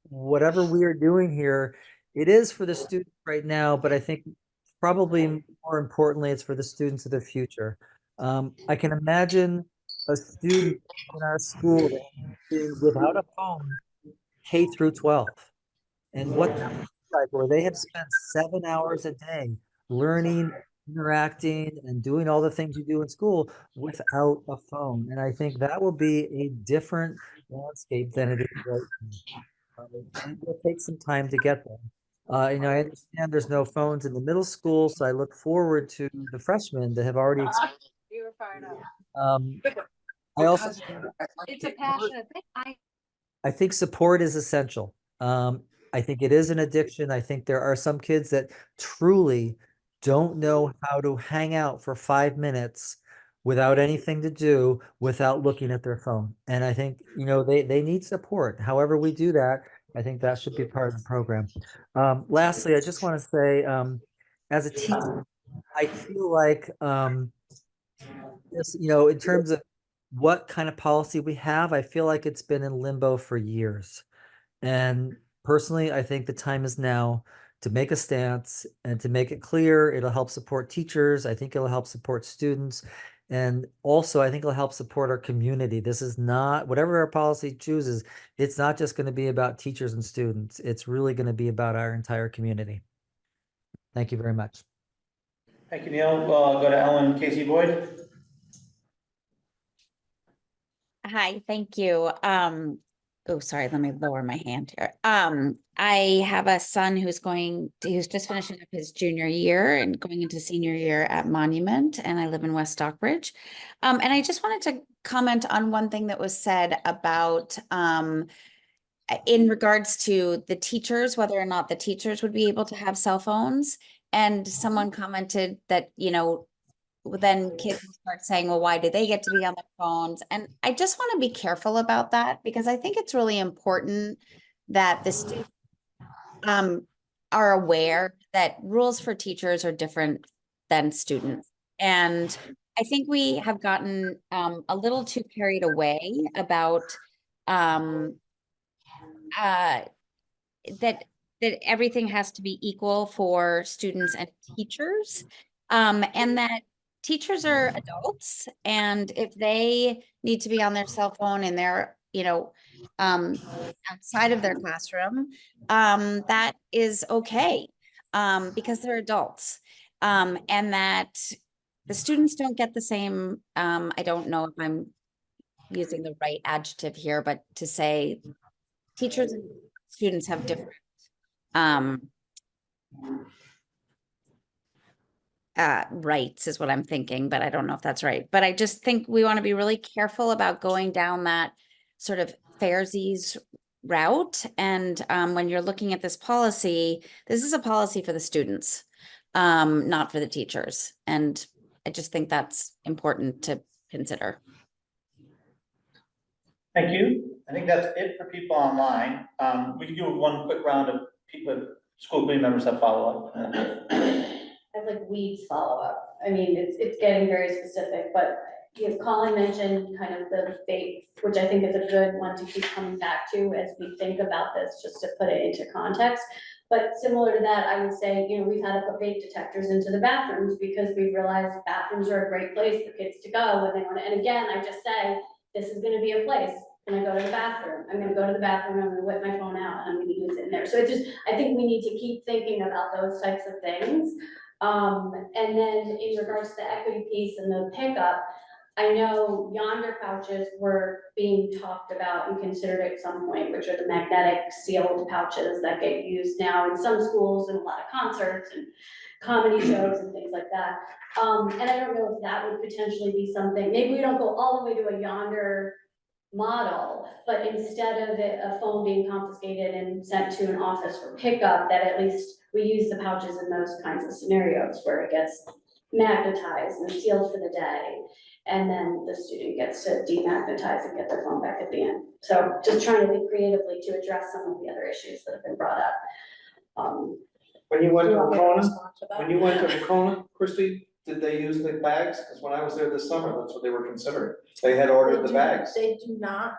whatever we are doing here, it is for the students right now, but I think probably more importantly, it's for the students of the future. I can imagine a student in our school that has been without a phone K through 12. And what that looks like, where they have spent 7 hours a day learning, interacting, and doing all the things you do in school without a phone. And I think that will be a different landscape than it is right now. It will take some time to get there. I understand there's no phones in the middle school, so I look forward to the freshmen that have already experienced. You were fired up. I also It's a passionate thing. I think support is essential. I think it is an addiction. I think there are some kids that truly don't know how to hang out for 5 minutes without anything to do, without looking at their phone. And I think, they need support. However we do that, I think that should be part of the program. Lastly, I just want to say, as a teacher, I feel like, in terms of what kind of policy we have, I feel like it's been in limbo for years. And personally, I think the time is now to make a stance and to make it clear. It'll help support teachers. I think it'll help support students. And also, I think it'll help support our community. This is not, whatever our policy chooses, it's not just going to be about teachers and students. It's really going to be about our entire community. Thank you very much. Thank you, Neil. We'll go to Ellen Casey Boyd. Hi, thank you. Oh, sorry, let me lower my hand here. I have a son who's just finishing up his junior year and going into senior year at Monument, and I live in West Stockbridge. And I just wanted to comment on one thing that was said about, in regards to the teachers, whether or not the teachers would be able to have cell phones. And someone commented that, then kids will start saying, well, why do they get to be on their phones? And I just want to be careful about that, because I think it's really important that the students are aware that rules for teachers are different than students. And I think we have gotten a little too carried away about that everything has to be equal for students and teachers, and that teachers are adults, and if they need to be on their cell phone and they're, outside of their classroom, that is okay, because they're adults, and that the students don't get the same, I don't know if I'm using the right adjective here, but to say teachers and students have different rights is what I'm thinking, but I don't know if that's right. But I just think we want to be really careful about going down that sort of Fairsies route. And when you're looking at this policy, this is a policy for the students, not for the teachers. And I just think that's important to consider. Thank you. I think that's it for people online. We can do one quick round of people, school committee members that follow up. I'd like weeds follow-up. I mean, it's getting very specific, but Colin mentioned kind of the faith, which I think is a good one to keep coming back to as we think about this, just to put it into context. But similar to that, I would say, we've had to put vape detectors into the bathrooms because we realized bathrooms are a great place for kids to go when they want to. And again, I just say, this is going to be a place. When I go to the bathroom, I'm going to go to the bathroom, I'm going to whip my phone out, and I'm going to use it in there. So I think we need to keep thinking about those types of things. And then in regards to the equity piece and the pickup, I know yonder pouches were being talked about and considered at some point, which are the magnetic sealed pouches that get used now in some schools and a lot of concerts and comedy shows and things like that. And I don't know if that would potentially be something, maybe we don't go all the way to a yonder model, but instead of a phone being confiscated and sent to an office for pickup, that at least we use the pouches in those kinds of scenarios where it gets magnetized and sealed for the day. And then the student gets to demagnetize and get their phone back at the end. So just trying to think creatively to address some of the other issues that have been brought up. When you went Do to you want me to Wacona, respond to that? when you went to Wacona, Christie, did they use the bags? Because when I was there this summer, that's what they were considering. They had ordered the bags. They do not.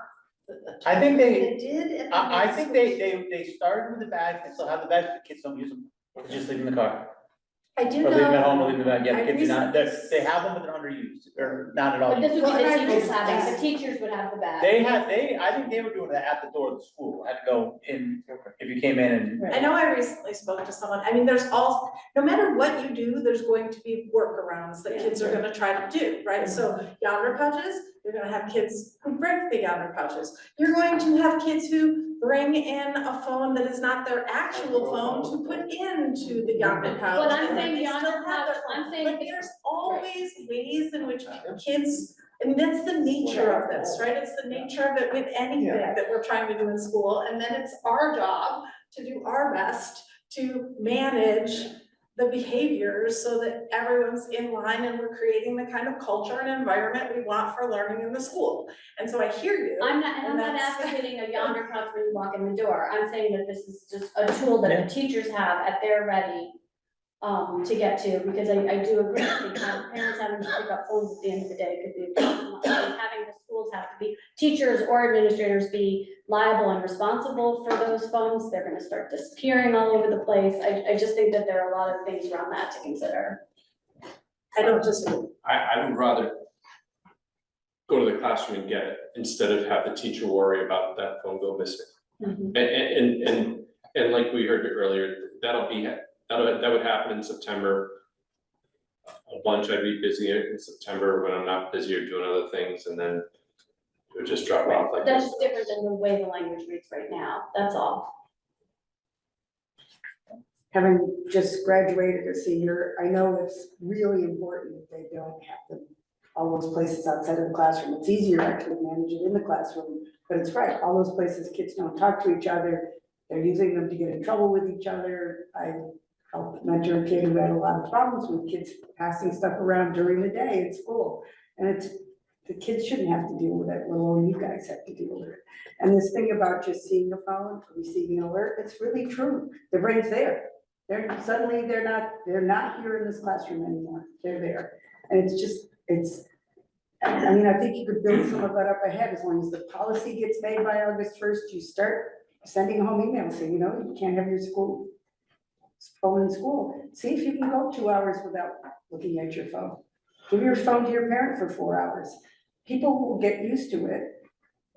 I think They did. and I then think switched. they started with the bags, they still have the bags, but kids don't use them, they just leave them in the car. I do Or know. leave them at home, or leave them at, yeah, I the kids do not, recently- they have them, but they're underused, or not at all. But this would Well, be and the I teachers recently- having, the teachers would have the bag. I think they were doing that at the door of the school, had to go in, if you came in and. I know I recently spoke to someone, I mean, no matter what you do, there's going to be workarounds that kids are gonna try to do, right? So yonder pouches, you're gonna have kids who break the yonder pouches. You're going to have kids who bring in a phone that is not their actual phone to put into the yonder pouch. But I'm and then saying they yonder still have their pouch, phone. I'm saying. Like, there's always ways in which kids, and that's the nature of this, right? It's the nature of it with anything that we're trying to do in school, and then it's our job to do our best to manage the behaviors so that everyone's in line and we're creating the kind of culture and environment we want for learning in the school. And so I hear you. I'm not that's- advocating a yonder pouch when you walk in the door. I'm saying that this is just a tool that the teachers have at their ready to get to, because I do agree, I think parents having to pick up phones at the end of the day could be a problem. Having the schools have to be, teachers or administrators be liable and responsible for those phones. They're gonna start disappearing all over the place. I just think that there are a lot of things around that to consider. I don't disagree. I would rather go to the classroom and get it instead of have the teacher worry about that phone go missing. And like we heard earlier, that would happen in September. A bunch I'd be busy in September when I'm not busy or doing other things, and then it would just drop off like That's this. just different than the way the language reads right now, that's all. Having just graduated a senior, I know it's really important that they don't have them, all those places outside of the classroom. It's easier actually to manage it in the classroom, but it's right, all those places kids don't talk to each other. They're using them to get in trouble with each other. I helped mentor a kid who had a lot of problems with kids passing stuff around during the day at school. And the kids shouldn't have to deal with it, let alone you guys have to deal with it. And this thing about just seeing a phone, receiving an alert, it's really true. The brain's there. They're not here in this classroom anymore. They're there. And I mean, I think you could build some of that up ahead as long as the policy gets made by August 1st, you start sending home emails saying, you know, you can't have your phone in school. See if you can go 2 hours without looking at your phone. Give your phone to your parent for 4 hours. People will get used to it.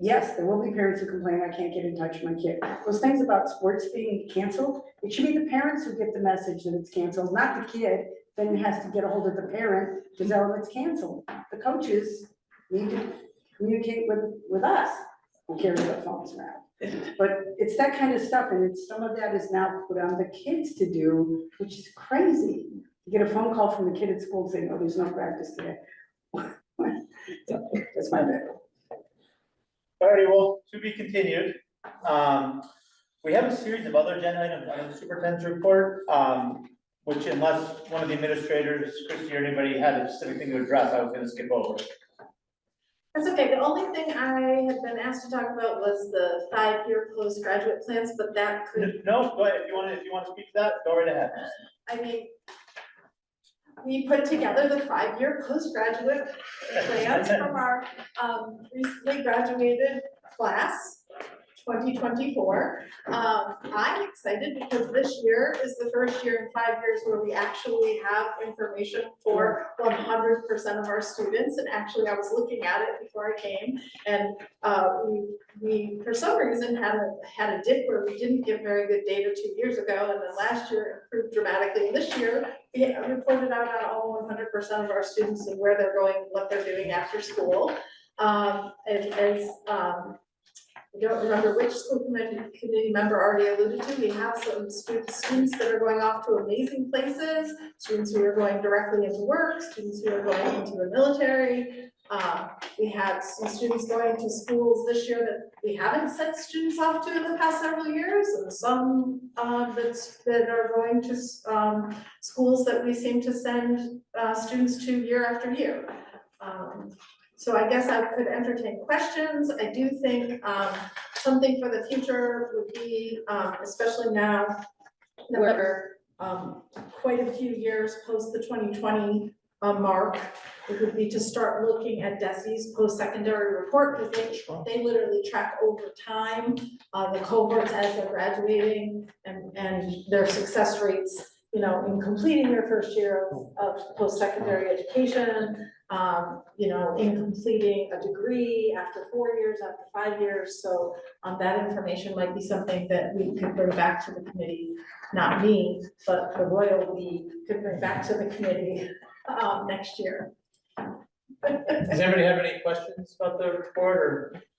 Yes, there will be parents who complain, I can't get in touch with my kid. Those things about sports being canceled, it should be the parents who get the message that it's canceled, not the kid. Then has to get a hold of the parent to tell them it's canceled. The coaches need to communicate with us who carry the phones around. But it's that kind of stuff, and some of that is now put on the kids to do, which is crazy. You get a phone call from the kid at school saying, oh, there's no practice today. So, that's my bad. Alrighty, well, to be continued. We have a series of other agenda items on the superintendent's report, which unless one of the administrators, Christie or anybody had a specific thing to address, I was gonna skip over. That's okay, the only thing I had been asked to talk about was the 5-year postgraduate plans, but that could. No, go ahead, if you want to speak to that, go right ahead. I mean, we put together the 5-year postgraduate plans from our recently graduated class. 2024. I'm excited because this year is the first year in 5 years where we actually have information for 100% of our students. And actually, I was looking at it before I came, and we for some reason had a dip where we didn't get very good data 2 years ago, and then last year improved dramatically. And this year, we reported out on all 100% of our students and where they're going, what they're doing after school. And as I don't remember which school committee member already alluded to, we have some students that are going off to amazing places, students who are going directly into work, students who are going into the military. We have some students going to schools this year that we haven't sent students off to in the past several years, and some that are going to schools that we seem to send students to year after year. So I guess I could entertain questions. I do think something for the future would be, especially now that we're quite a few years post the 2020 mark, it would be to start looking at DESE's post-secondary report, because they literally track over time the cohorts as they're graduating and their success rates, you know, in completing their first year of post-secondary education, you know, in completing a degree after 4 years, after 5 years. So that information might be something that we could bring back to the committee, not me, but the Royal League could bring back to the committee next year. Does anybody have any questions about the report,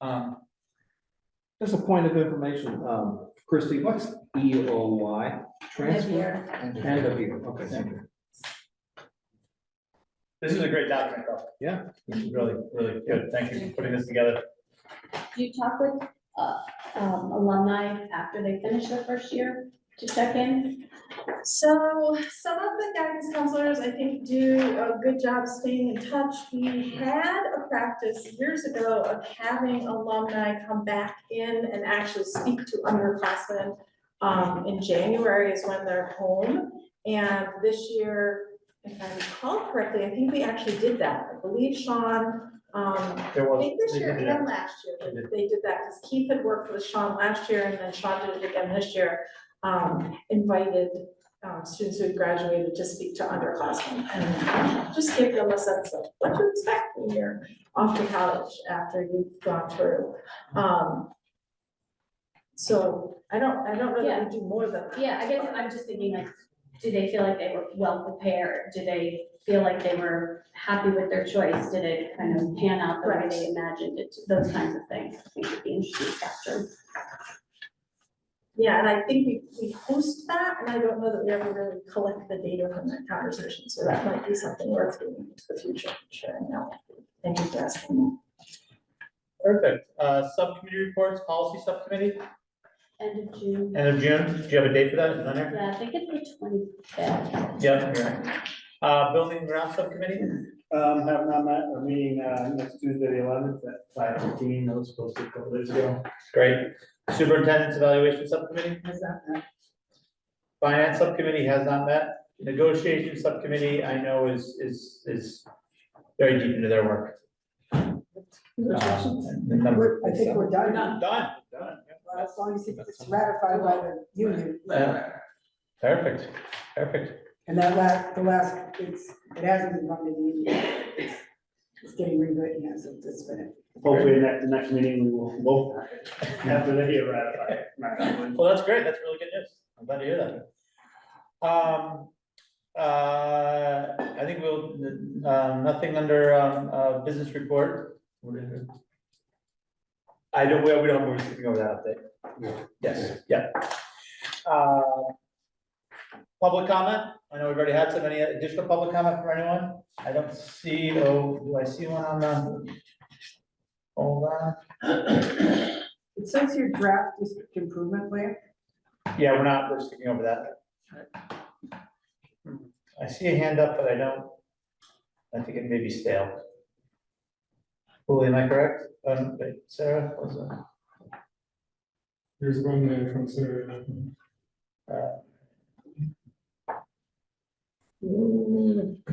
or? Just a point of information, Christie, what's EOY? Transfer? End of year, okay, thank you. This is a great document, though. Yeah. This is really, really good. Thank you for putting this together. Do you talk with alumni after they finish their first year to check in? So some of the guidance counselors, I think, do a good job staying in touch. We had a practice years ago of having alumni come back in and actually speak to underclassmen. In January is when they're home. And this year, if I recall correctly, I think we actually did that. I believe Sean, I think this year and last year, they did that, because Keith had worked with Sean last year, and then Sean did it again this year. Invited students who had graduated to speak to underclassmen and just give them a sense of what to expect when you're off to college after you've gone through. So I don't know that we do more than that. Yeah, I guess I'm just thinking, like, do they feel like they were well prepared? Do they feel like they were happy with their choice? Did it kind of pan out the way they imagined it? Those kinds of things I think would be interesting to capture. Yeah, and I think we host that, and I don't know that we ever really collect the data from that conversation, so that might be something worth getting into the future, sharing now. Thank you for asking. Perfect. Subcommittee reports, policy subcommittee, End of June. end of June. Do you have a date for that? Is it on there? Yeah, I think it's the 25th. Yep, you're right. Building and ground subcommittee? Have not met, we're meeting, next Tuesday, the 11th at 5:15, that was supposed to be a couple days ago. Great. Superintendent's evaluation subcommittee? Has that met? Finance subcommittee has not met. Negotiation subcommittee, I know is very deep into their work. I think we're done. Done. Well, as long as it's ratified by the union. Perfect, perfect. And that it hasn't been run to the union. It's getting rewritten as of this minute. Hopefully, the next meeting, we will both after they get ratified. Well, that's great. That's really good news. I'm glad to hear that. I think we'll, nothing under, business report. I don't, we don't, we're skipping over that update. Yes, yeah. Public comment? I know we've already had some. Any additional public comment from anyone? I don't see, do I see one on the? Hold on. It says your draft district improvement plan. Yeah, we're skipping over that. I see a hand up, but I think it may be stale. Julie, am I correct? Wait, Sarah, what's that? There's one there from Sarah.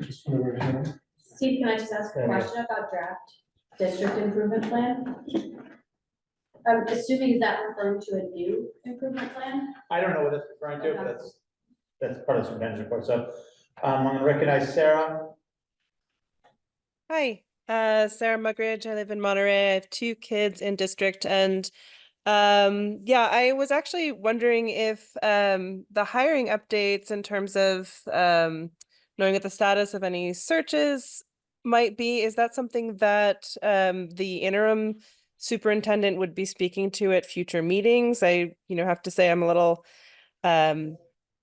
Just one over here. Steve, can I just ask a question about draft district improvement plan? I'm assuming is that referring to a new improvement plan? I don't know what that's referring to, but that's part of the superintendent's report, so, I'm gonna recognize Sarah. Hi, Sarah Mugridge. I live in Monterey. I have 2 kids in district, and yeah, I was actually wondering if the hiring updates in terms of knowing what the status of any searches might be, is that something that the interim superintendent would be speaking to at future meetings? I, have to say I'm a little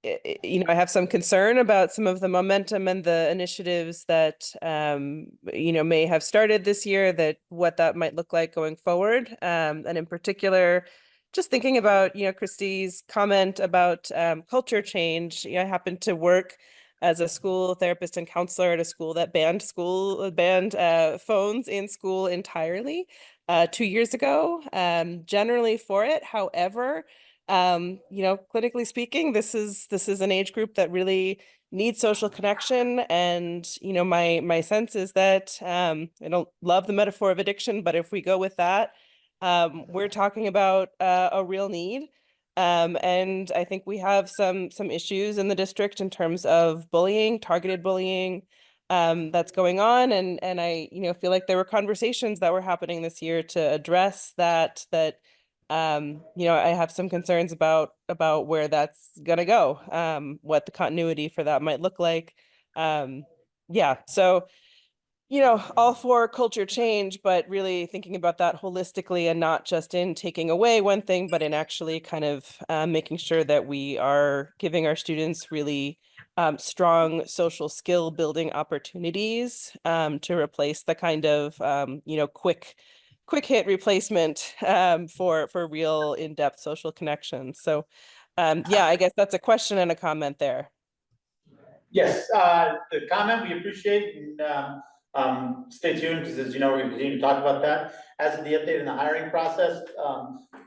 I have some concern about some of the momentum and the initiatives that, may have started this year, that what that might look like going forward. And in particular, just thinking about, Christie's comment about culture change. I happen to work as a school therapist and counselor at a school that banned phones in school entirely 2 years ago, generally for it. However, clinically speaking, this is an age group that really needs social connection. And, my sense is that, I don't love the metaphor of addiction, but if we go with that, we're talking about a real need. And I think we have some issues in the district in terms of bullying, targeted bullying, that's going on. And I, feel like there were conversations that were happening this year to address that, I have some concerns about where that's gonna go, what the continuity for that might look like. Yeah, so, all for culture change, but really thinking about that holistically and not just in taking away one thing, but in actually kind of making sure that we are giving our students really strong social skill building opportunities to replace the kind of, quick hit replacement for real in-depth social connections. So yeah, I guess that's a question and a comment there. Yes, the comment we appreciate, and stay tuned, because as you know, we're gonna continue to talk about that. As of the update in the hiring process,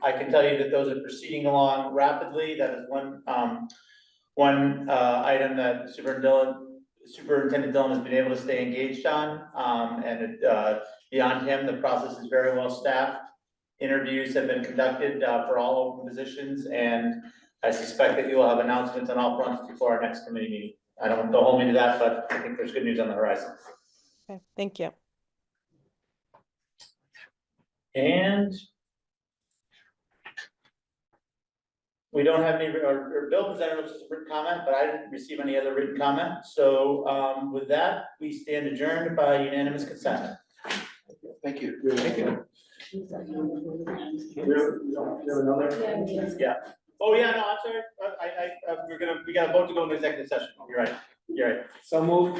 I can tell you that those are proceeding along rapidly. That is one item that Superintendent Dillon has been able to stay engaged on. And beyond him, the process is very well staffed. Interviews have been conducted for all open positions, and I suspect that you will have announcements on all fronts before our next committee meeting. Don't hold me to that, but I think there's good news on the horizon. Okay, thank you. And we don't have any, or Bill presented us a written comment, but I didn't receive any other written comment. So with that, we stand adjourned by unanimous consent. Thank you. Thank you. Yeah. Oh, yeah, no, I'm sorry. We got a vote to go into executive session. You're right. So moved.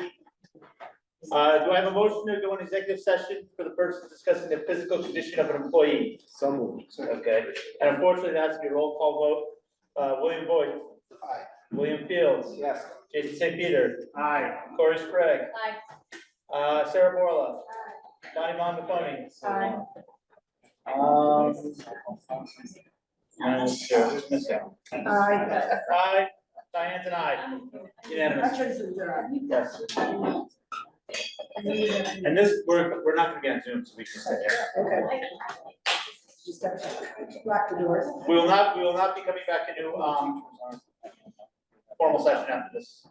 Do I have a motion to go into executive session for the purpose of discussing the physical condition of an employee? So moved. Okay, and unfortunately, that's a roll call vote. William Boyd. Aye. William Fields. Yes. Jason St. Peter. Aye. Corey Sprague. Aye. Sarah Borla. Aye. Donnie Monfoni. Aye. And who's missing? Aye. Diane's an aye. Unanimous. Yes. And this, we're not gonna get on Zoom, so we can stay here. Okay. Just have to lock the doors. We will not be coming back into formal session after this.